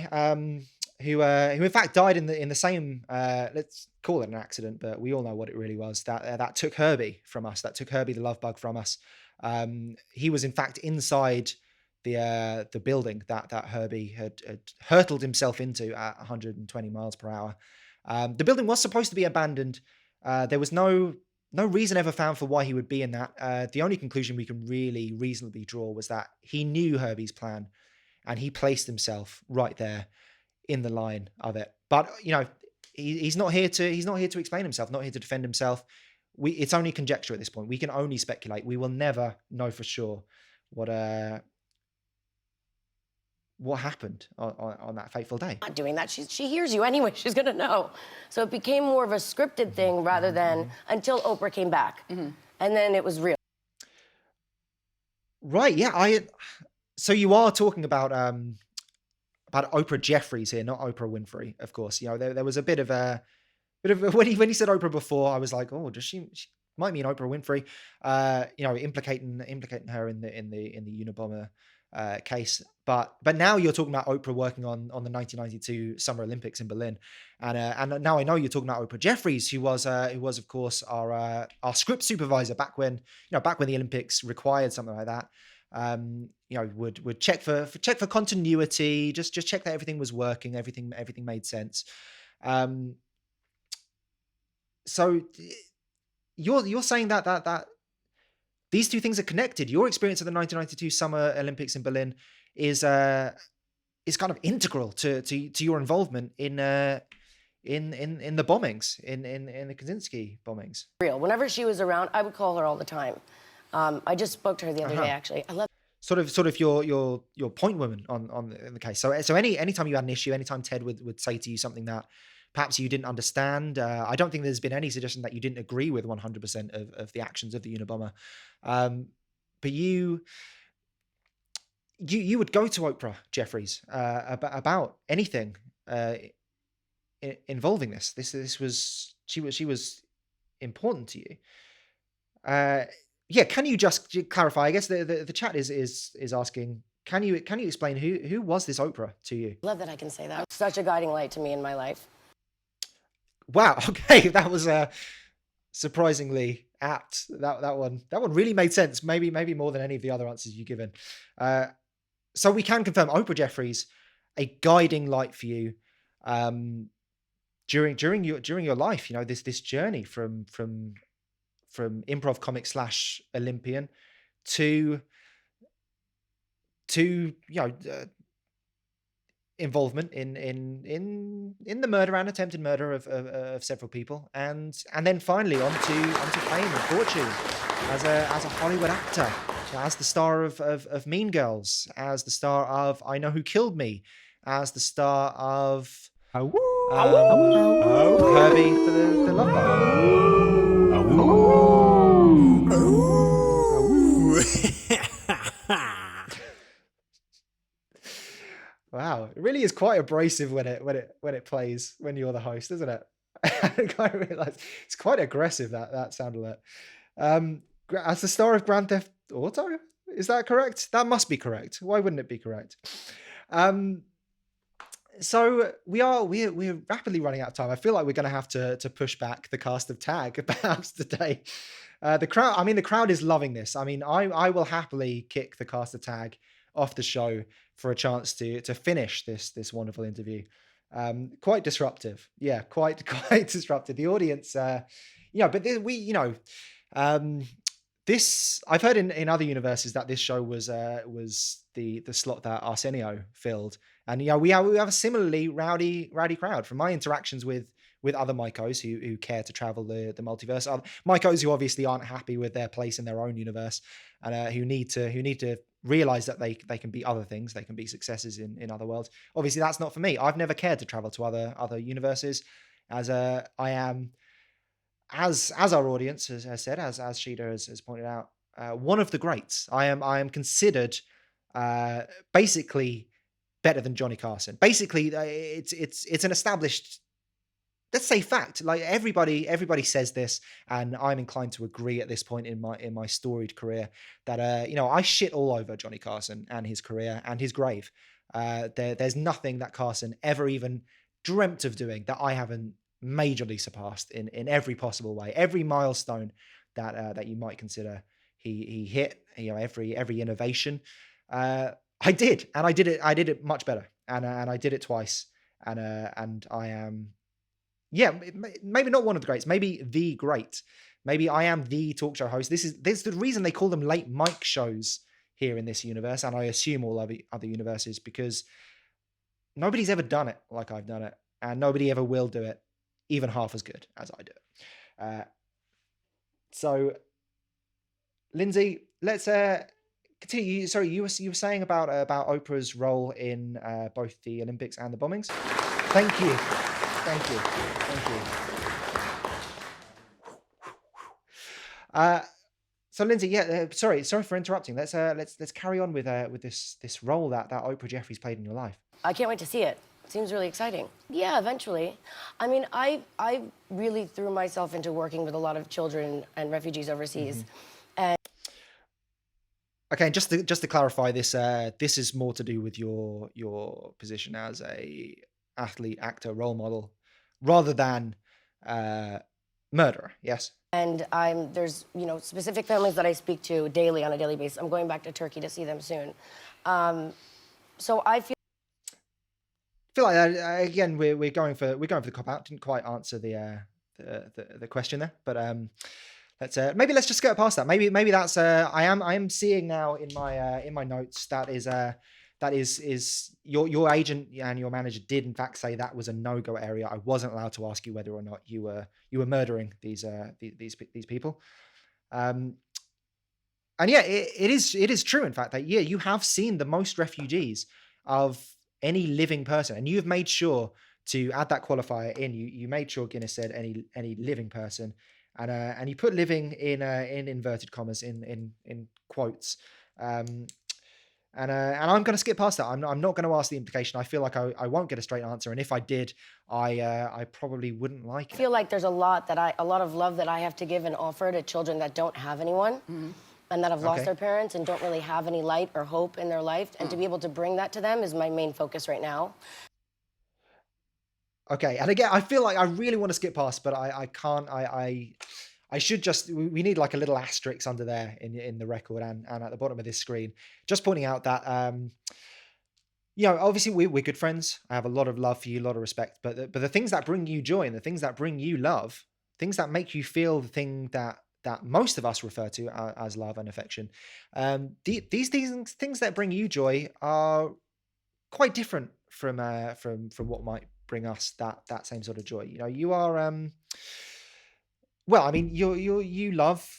who in fact died in the same let's call it an accident, but we all know what it really was, that took Herbie from us, that took Herbie the love bug from us. He was in fact inside the building that Herbie had hurtled himself into at 120 miles per hour. The building was supposed to be abandoned. There was no reason ever found for why he would be in that. The only conclusion we can really reasonably draw was that he knew Herbie's plan, and he placed himself right there in the line of it. But he's not here to explain himself, not here to defend himself. It's only conjecture at this point. We can only speculate. We will never know for sure what happened on that fateful day. Not doing that. She hears you anyway. She's going to know. So it became more of a scripted thing rather than until Oprah came back. And then it was real. Right. Yeah. So you are talking about Oprah Jeffries here, not Oprah Winfrey, of course. There was a bit of when he said Oprah before, I was like, oh, does she might mean Oprah Winfrey, implicating her in the Unabomber case. But now you're talking about Oprah working on the 1992 Summer Olympics in Berlin, and now I know you're talking about Oprah Jeffries, who was of course our script supervisor back when the Olympics required something like that. Would check for continuity, just check that everything was working, everything made sense. So you're saying that these two things are connected. Your experience of the 1992 Summer Olympics in Berlin is kind of integral to your involvement in the bombings, in the Kaczynski bombings. Real. Whenever she was around, I would call her all the time. I just spoke to her the other day, actually. I love sort of your point woman in the case. So anytime you had an issue, anytime Ted would say to you something that perhaps you didn't understand, I don't think there's been any suggestion that you didn't agree with 100% of the actions of the Unabomber. But you would go to Oprah Jeffries about anything involving this. She was important to you. Yeah, can you just clarify? I guess the chat is asking, can you explain who was this Oprah to you? Love that I can say that. Such a guiding light to me in my life. Wow. Okay, that was surprisingly apt. That one really made sense. Maybe more than any of the other answers you've given. So we can confirm Oprah Jeffries, a guiding light for you during your life. This journey from improv comic / Olympian to involvement in the murder and attempted murder of several people, and then finally onto fame and fortune as a Hollywood actor, as the star of Mean Girls, as the star of I Know Who Killed Me, as the star of Herbie for the Love Bug. Wow, it really is quite abrasive when it plays when you're the host, isn't it? I realize it's quite aggressive, that sound alert. As the star of Grand Theft Auto, is that correct? That must be correct. Why wouldn't it be correct? So we're rapidly running out of time. I feel like we're going to have to push back the cast of Tag perhaps today. The crowd is loving this. I will happily kick the cast of Tag off the show for a chance to finish this wonderful interview. Quite disruptive. Yeah, quite disruptive. The audience, but This I've heard in other universes that this show was the slot that Arsenio filled, and we have a similarly rowdy crowd. From my interactions with other Mycos who care to travel the multiverse, Mycos who obviously aren't happy with their place in their own universe, and who need to realize that they can be other things, they can be successes in other worlds. Obviously, that's not for me. I've never cared to travel to other universes, as I am, as our audience has said, as Sheeta has pointed out, one of the greats. I am considered uh, basically better than Johnny Carson. Basically, it's an established, let's say, fact. Like everybody says this, and I'm inclined to agree at this point in my storied career that I shit all over Johnny Carson and his career and his grave. There's nothing that Carson ever even dreamt of doing that I haven't majorly surpassed in every possible way. Every milestone that you might consider he hit. Every innovation. I did, and I did it much better, and I did it twice, and I am, yeah, maybe not one of the greats, maybe the great. Maybe I am the talk show host. This is the reason they call them late mic shows here in this universe, and I assume all other universes, because nobody's ever done it like I've done it, and nobody ever will do it even half as good as I do it. So, Lindsay, let's continue. Sorry, you were saying about Oprah's role in both the Olympics and the bombings. Thank you, thank you, thank you. So Lindsay, yeah, sorry for interrupting. Let's carry on with this role that Oprah Jeffries played in your life. I can't wait to see it. Seems really exciting. Yeah, eventually. I mean, I really threw myself into working with a lot of children and refugees overseas. Okay, and just to clarify, this is more to do with your position as a athlete, actor, role model, rather than murderer. Yes. And there's specific families that I speak to daily on a daily basis. I'm going back to Turkey to see them soon. So I feel like again we're going for the cop out. Didn't quite answer the question there, but let's just get past that. Maybe that's I am seeing now in my notes that is your agent and your manager did in fact say that was a no-go area. I wasn't allowed to ask you whether or not you were murdering these people. And yeah, it is true in fact that you have seen the most refugees of any living person, and you've made sure to add that qualifier in. You made sure Guinness said any living person, and you put living in inverted commas in quotes. And I'm going to skip past that. I'm not going to ask the implication. I feel like I won't get a straight answer, and if I did, I probably wouldn't like it. I feel like there's a lot of love that I have to give and offer to children that don't have anyone. Mm-hmm. And that have lost their parents and don't really have any light or hope in their life. And to be able to bring that to them is my main focus right now. Okay, and again, I feel like I really want to skip past, but I can't. I should just. We need like a little asterisk under there in the record and at the bottom of this screen, just pointing out that obviously we're good friends. I have a lot of love for you, a lot of respect. But the things that bring you joy and the things that bring you love, things that make you feel the thing that most of us refer to as love and affection, these things that bring you joy are quite different from what might bring us that same sort of joy. You are well, I mean, you love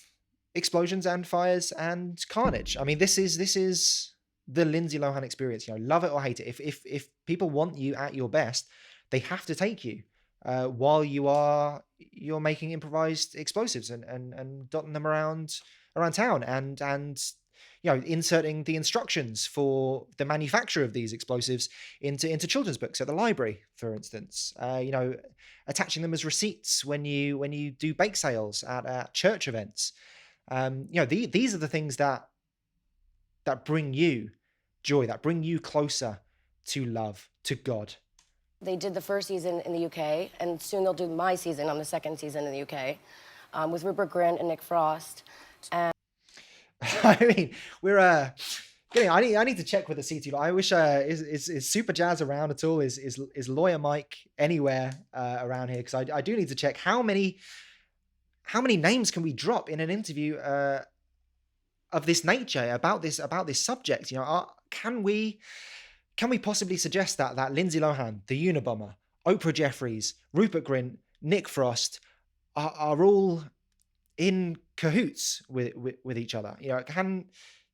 explosions and fires and carnage. I mean, this is the Lindsay Lohan experience. Love it or hate it. If people want you at your best, they have to take you while you're making improvised explosives and dotting them around town and inserting the instructions for the manufacture of these explosives into children's books at the library, for instance. Attaching them as receipts when you do bake sales at church events. These are the things that bring you joy, that bring you closer to love, to God. They did the first season in the UK, and soon they'll do my season on the second season in the UK, with Rupert Grint and Nick Frost. And I mean, we're getting. I need to check with the CT. I wish is Super Jazz around at all? Is Lawyer Mike anywhere around here? Because I do need to check how many names can we drop in an interview of this nature, about this subject. Can we possibly suggest that Lindsay Lohan, the Unabomber, Oprah Jeffries, Rupert Grint, Nick Frost are all in cahoots with each other? Can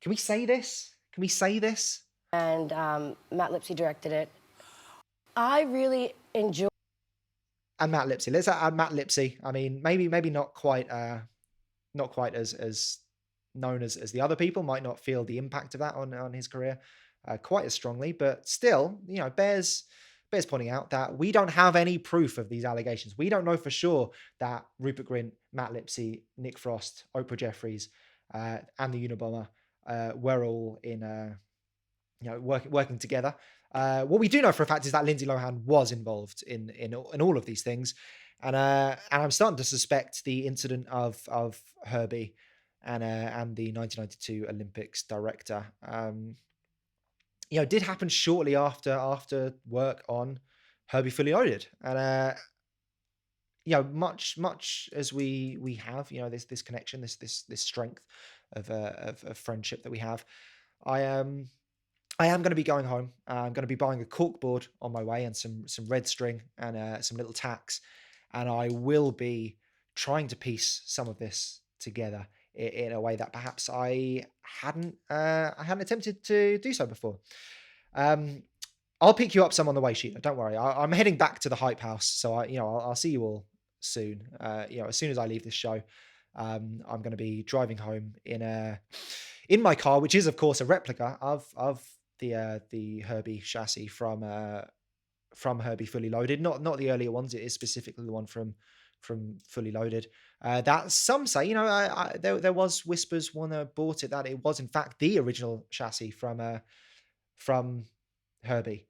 we say this? Can we say this? And Matt Lipsy directed it. I really enjoy. And Matt Lipsy. Let's add Matt Lipsy. I mean, maybe not quite as known as the other people. Might not feel the impact of that on his career quite as strongly, but still, bears pointing out that we don't have any proof of these allegations. We don't know for sure that Rupert Grint, Matt Lipsy, Nick Frost, Oprah Jeffries, and the Unabomber were all in working together. What we do know for a fact is that Lindsay Lohan was involved in all of these things, and I'm starting to suspect the incident of Herbie and the 1992 Olympics director, did happen shortly after work on Herbie Fully Loaded, and much as we have this connection, this strength of friendship that we have. I am going to be going home. I'm going to be buying a cork board on my way and some red string and some little tacks, and I will be trying to piece some of this together in a way that perhaps I hadn't attempted to do so before. I'll pick you up some on the way, Sheila. Don't worry. I'm heading back to the Hype House, so I'll see you all soon. As soon as I leave this show, I'm going to be driving home in my car, which is of course a replica of the Herbie chassis from Herbie Fully Loaded. Not the earlier ones. It is specifically the one from Fully Loaded. That some say, there was whispers when I bought it that it was in fact the original chassis from Herbie.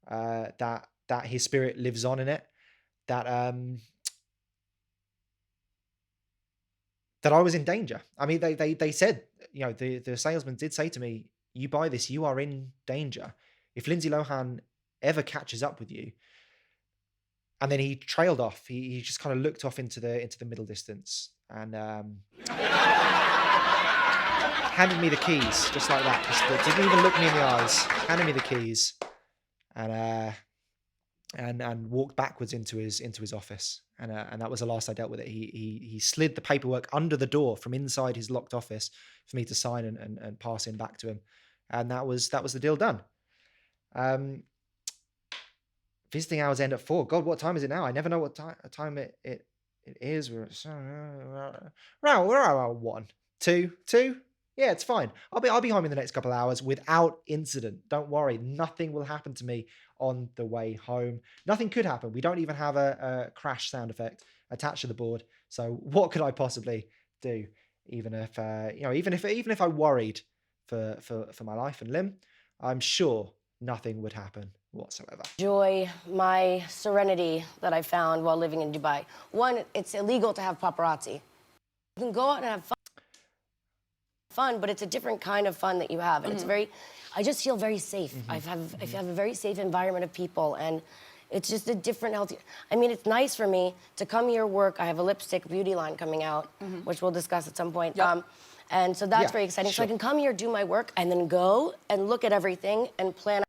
That his spirit lives on in it. That I was in danger. I mean, they said, the salesman did say to me, "You buy this, you are in danger. If Lindsay Lohan ever catches up with you," and then he trailed off. He just kind of looked off into the middle distance and handed me the keys just like that. Just didn't even look me in the eyes. Handed me the keys and walked backwards into his office. And that was the last I dealt with it. He slid the paperwork under the door from inside his locked office for me to sign and pass in back to him. And that was the deal done. Visiting hours end at 4. God, what time is it now? I never know what time it is. We're around 1, 2. Yeah, it's fine. I'll be home in the next couple of hours without incident. Don't worry. Nothing will happen to me on the way home. Nothing could happen. We don't even have a crash sound effect attached to the board. So what could I possibly do? Even if I worried for my life and limb, I'm sure nothing would happen whatsoever. Enjoy my serenity that I found while living in Dubai. One, it's illegal to have paparazzi. You can go out and have fun, but it's a different kind of fun that you have, and I just feel very safe. I have a very safe environment of people, and it's just a different healthy. I mean, it's nice for me to come here, work. I have a lipstick beauty line coming out, which we'll discuss at some point. Yep. And so that's very exciting. Sure. So I can come here, do my work, and then go and look at everything and plan.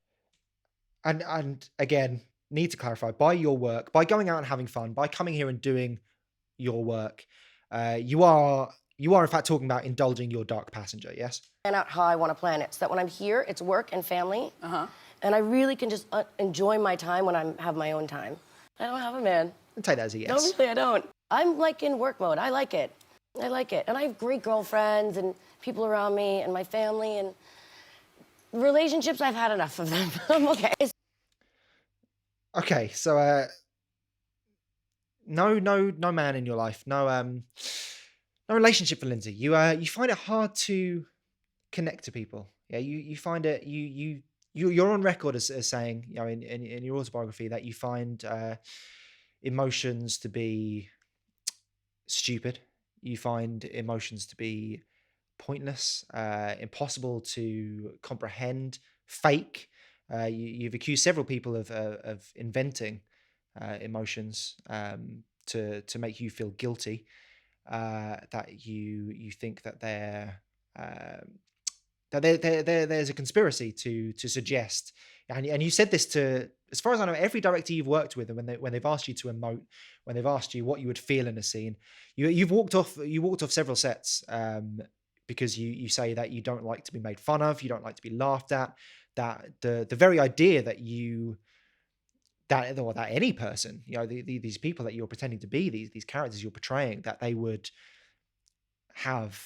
And again, need to clarify, by your work, by going out and having fun, by coming here and doing your work, you are in fact talking about indulging your dark passenger, yes? Plan out how I want to plan it, so that when I'm here, it's work and family, and I really can just enjoy my time when I have my own time. I don't have a man. And take that as a yes. No, really, I don't. I'm like in work mode. I like it. And I have great girlfriends and people around me and my family and relationships. I've had enough of them. I'm okay. Okay, so no man in your life, no relationship for Lindsay. You find it hard to connect to people. Yeah, you find it you're on record as saying, in your autobiography, that you find emotions to be stupid. You find emotions to be pointless, impossible to comprehend, fake. You've accused several people of inventing emotions to make you feel guilty. That you think that they're that there's a conspiracy to suggest, and you said this to, as far as I know, every director you've worked with, and when they've asked you to emote, when they've asked you what you would feel in a scene, you've walked off several sets, because you say that you don't like to be made fun of, you don't like to be laughed at, that the very idea that that any person, these people that you're pretending to be, these characters you're portraying, that they would have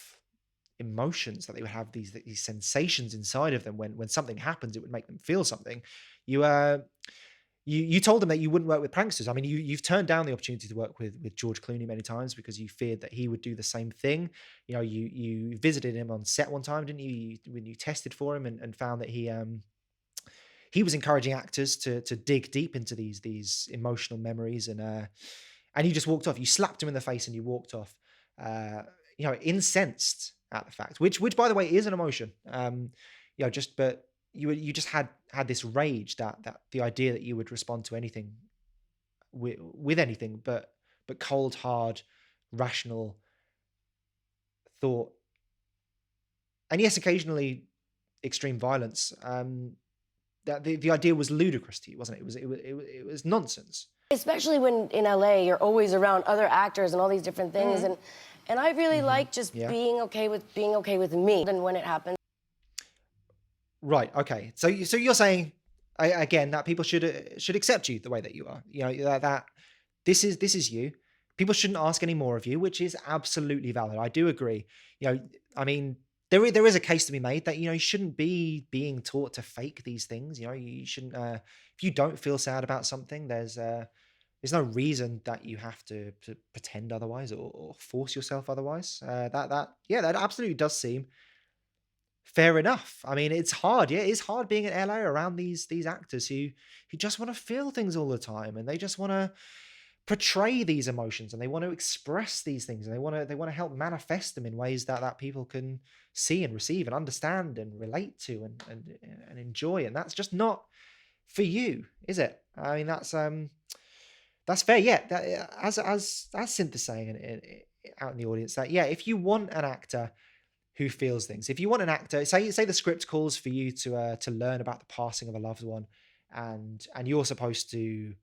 emotions, that they would have these sensations inside of them when something happens, it would make them feel something. You you told them that you wouldn't work with pranksters. I mean, you've turned down the opportunity to work with George Clooney many times because you feared that he would do the same thing. You visited him on set one time, didn't you, when you tested for him, and found that he was encouraging actors to dig deep into these emotional memories, and you just walked off. You slapped him in the face and you walked off. Uh, incensed at the fact, which by the way is an emotion. But you just had this rage, that the idea that you would respond to anything with anything but cold, hard, rational thought, and yes, occasionally extreme violence. That the idea was ludicrous to you, wasn't it? It was nonsense. Especially when in LA you're always around other actors and all these different things, and I really like just Yeah. being okay with me. And when it happens, Right. Okay. So you're saying, again, that people should accept you the way that you are. That this is you. People shouldn't ask any more of you, which is absolutely valid. I do agree. I mean, there is a case to be made that you shouldn't be being taught to fake these things. You shouldn't. If you don't feel sad about something, there's no reason that you have to pretend otherwise, or force yourself otherwise. That absolutely does seem fair enough. I mean, it's hard. Yeah, it's hard being in LA around these actors who just want to feel things all the time, and they just want to portray these emotions, and they want to express these things, and they want to help manifest them in ways that people can see and receive and understand and relate to, and enjoy. And that's just not for you, is it? I mean, that's fair. Yeah, as Synth is saying out in the audience, that yeah, if you want an actor who feels things, if you want an actor, say the script calls for you to learn about the passing of a loved one, and you're supposed to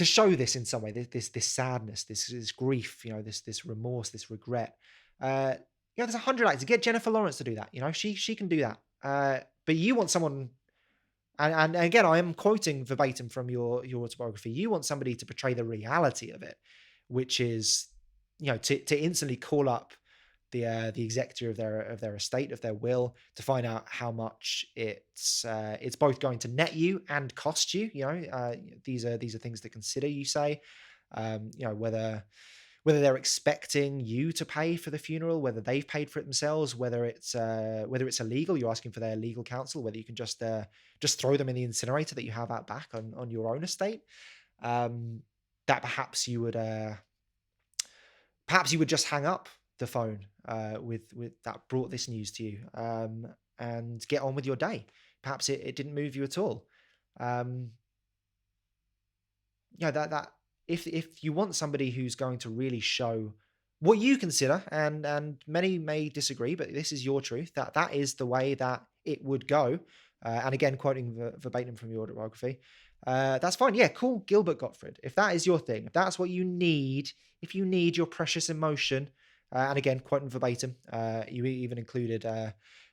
show this in some way, this sadness, this grief, this remorse, this regret. There's 100 actors. Get Jennifer Lawrence to do that. She can do that. But you want someone, and again, I am quoting verbatim from your autobiography. You want somebody to portray the reality of it, which is, to instantly call up the executor of their estate, of their will, to find out how much it's both going to net you and cost you. These are things to consider. You say, whether they're expecting you to pay for the funeral, whether they've paid for it themselves, whether it's illegal, you're asking for their legal counsel, whether you can just throw them in the incinerator that you have out back on your own estate. That perhaps you would just hang up the phone with that brought this news to you, and get on with your day. Perhaps it didn't move you at all. That if you want somebody who's going to really show what you consider, and many may disagree, but this is your truth, that is the way that it would go. And again, quoting verbatim from your autobiography, that's fine. Yeah, cool, Gilbert Gottfried. If that is your thing, if that's what you need, if you need your precious emotion, and again, quoting verbatim, you even included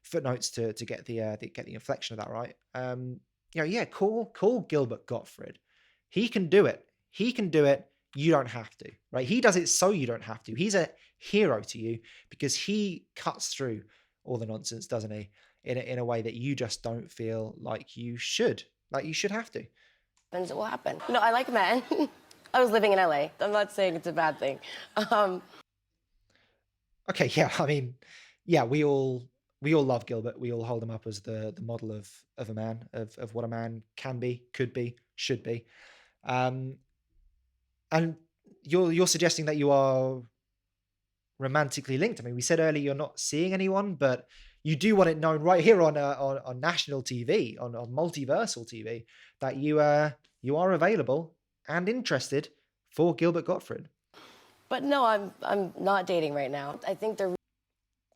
footnotes to get the inflection of that right. Yeah, cool, Gilbert Gottfried. He can do it. He can do it. You don't have to, right? He does it so you don't have to. He's a hero to you because he cuts through all the nonsense, doesn't he? In a way that you just don't feel like you should have to. and it will happen. I like men. I was living in LA. I'm not saying it's a bad thing. Okay, yeah. I mean, yeah, we all love Gilbert. We all hold him up as the model of a man, of what a man can be, could be, should be. Um, and you're suggesting that you are romantically linked. I mean, we said earlier you're not seeing anyone, but you do want it known right here on national TV, on multiversal TV, that you are available and interested for Gilbert Gottfried. But no, I'm not dating right now. I think they're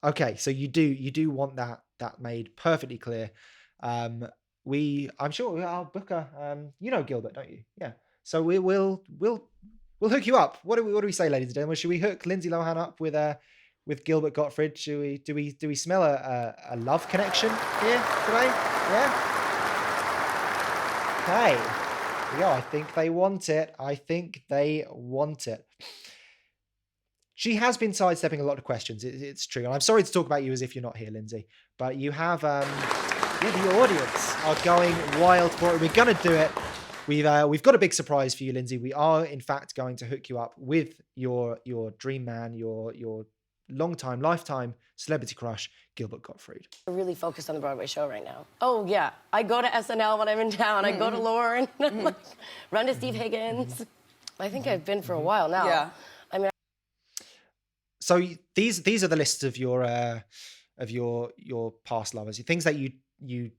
Okay, so you do want that made perfectly clear. Um, I'm sure I'll book a you know Gilbert, don't you? Yeah. So we'll hook you up. What do we say, ladies and gentlemen? Should we hook Lindsay Lohan up with Gilbert Gottfried? Should we do we smell a love connection here today? Yeah. Okay. Yeah, I think they want it. I think they want it. She has been sidestepping a lot of questions. It's true, and I'm sorry to talk about you as if you're not here, Lindsay. But you have, yeah, the audience are going wild for it. We're gonna do it. We've got a big surprise for you, Lindsay. We are in fact going to hook you up with your dream man, your long time, lifetime celebrity crush, Gilbert Gottfried. I'm really focused on the Broadway show right now. Oh yeah, I go to SNL when I'm in town. I go to Lauren, run to Steve Higgins. I think I've been for a while now. Yeah. I mean, So these are the lists of your past lovers, things that you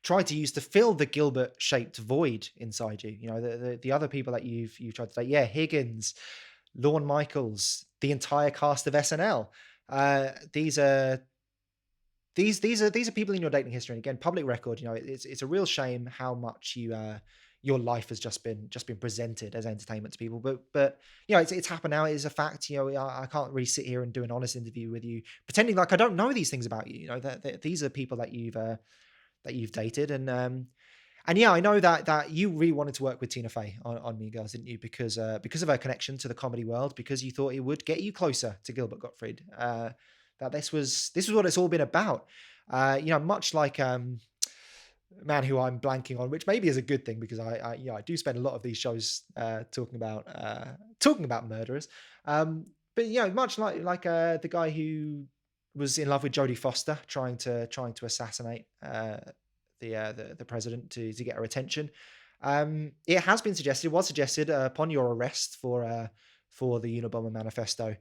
try to use to fill the Gilbert shaped void inside you. You know, the other people that you've tried to date. Yeah, Higgins, Lorne Michaels, the entire cast of SNL. These are people in your dating history, and again, public record. You know, it's a real shame how much your life has just been presented as entertainment to people. But you know, it's happened now. It is a fact. You know, I can't really sit here and do an honest interview with you, pretending like I don't know these things about you. You know, that these are people that you've dated, and yeah, I know that you really wanted to work with Tina Fey on Mean Girls, didn't you? Because of her connection to the comedy world, because you thought it would get you closer to Gilbert Gottfried. That this was what it's all been about. You know, much like man who I'm blanking on, which maybe is a good thing because I do spend a lot of these shows talking about murderers. But you know, much like the guy who was in love with Jodie Foster, trying to assassinate the president to get her attention. It has been suggested, was suggested upon your arrest for the Unabomber Manifesto,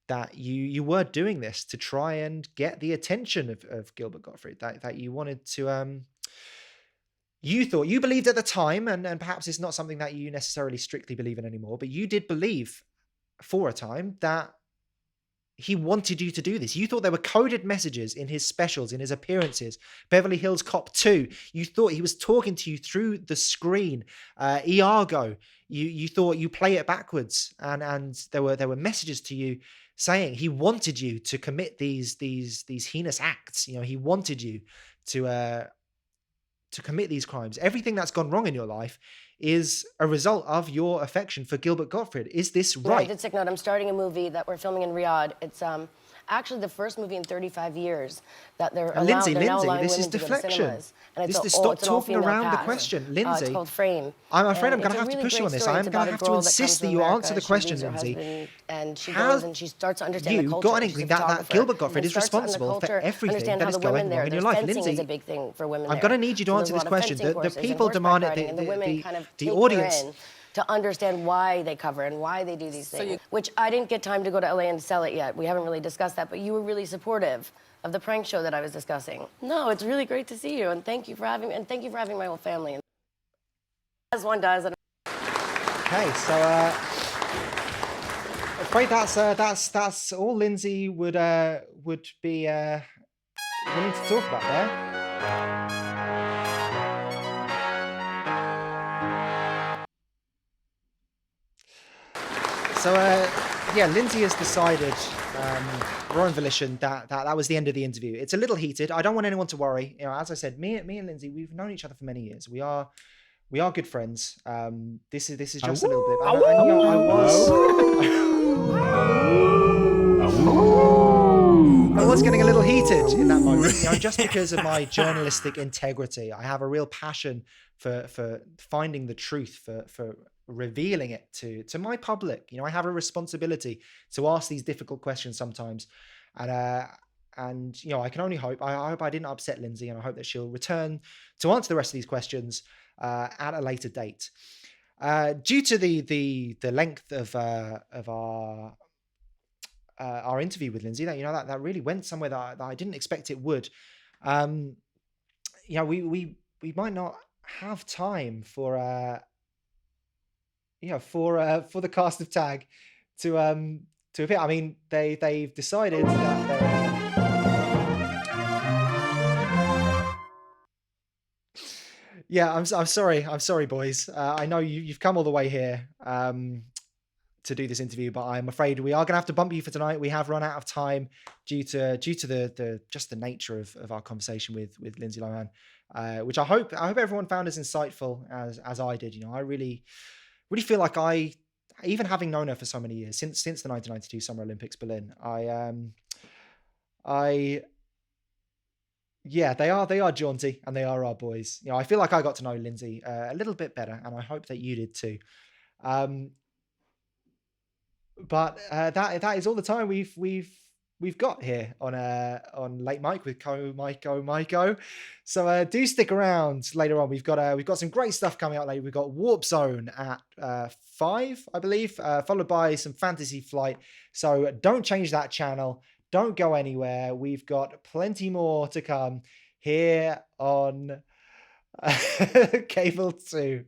that you were doing this to try and get the attention of Gilbert Gottfried, that you wanted to you thought, you believed at the time, and perhaps it's not something that you necessarily strictly believe in anymore, but you did believe for a time that he wanted you to do this. You thought there were coded messages in his specials, in his appearances. Beverly Hills Cop 2. You thought he was talking to you through the screen. Iago. You thought you play it backwards, and there were messages to you saying he wanted you to commit these heinous acts. You know, he wanted you to commit these crimes. Everything that's gone wrong in your life is a result of your affection for Gilbert Gottfried. Is this right? I did take note. I'm starting a movie that we're filming in Riyadh. It's actually the first movie in 35 years that they're Lindsay, now allowing this is women to go to deflection. cinemas. And it's Stop it's an talking all-female around the cast. question, It's Lindsay. called Frame. I'm afraid I'm And going to it's have a to really push you great on this. story. I'm It's going about to a have to girl that insist comes that from you America. answer the She question, leaves her Lindsay. husband, and she How goes and she starts to understand the you culture. got an She's a inkling that photographer. Gilbert Gottfried And is she starts to responsible for culture, everything understand that how is the going women wrong there. in your There's life? fencing Lindsay, is a big thing for women I'm there. going to need you to So answer there's this a lot of question. fencing The courses and people horseback demanded, riding, and the women kind of the take audience. her in to understand why they cover and why they do these things, which I didn't get time to go to LA and sell it yet. We haven't really discussed that, but you were really supportive of the prank show that I was discussing. No, it's really great to see you, and thank you for having me, and thank you for having my whole family. And as one does. And Okay, so afraid that's all Lindsay would be willing to talk about there. So yeah, Lindsay has decided, her own volition, that was the end of the interview. It's a little heated. I don't want anyone to worry. You know, as I said, me and Lindsay, we've known each other for many years. We are good friends. This is just a little bit. And, you know, I was getting a little heated in that moment. You know, just because of my journalistic integrity, I have a real passion for finding the truth, for revealing it to my public. You know, I have a responsibility to ask these difficult questions sometimes, and you know, I can only hope. I hope I didn't upset Lindsay, and I hope that she'll return to answer the rest of these questions at a later date. Due to the length of our interview with Lindsay, that really went somewhere that I didn't expect it would. You know, we might not have time for for the cast of Tag to appear. I mean, they've decided that Yeah, I'm sorry. I'm sorry, boys. I know you've come all the way here to do this interview, but I'm afraid we are going to have to bump you for tonight. We have run out of time due to the just the nature of our conversation with Lindsay Lohan, which I hope everyone found as insightful as I did. You know, I really feel like even having known her for so many years since the 1992 Summer Olympics Berlin, I yeah, they are jaunty and they are our boys. You know, I feel like I got to know Lindsay a little bit better, and I hope that you did too. Um, but that is all the time we've got here on Late Mike with Maiko. So do stick around later on. We've got some great stuff coming out later. We've got Warp Zone at 5, I believe, followed by some Fantasy Flight. So don't change that channel. Don't go anywhere. We've got plenty more to come here on Cable 2.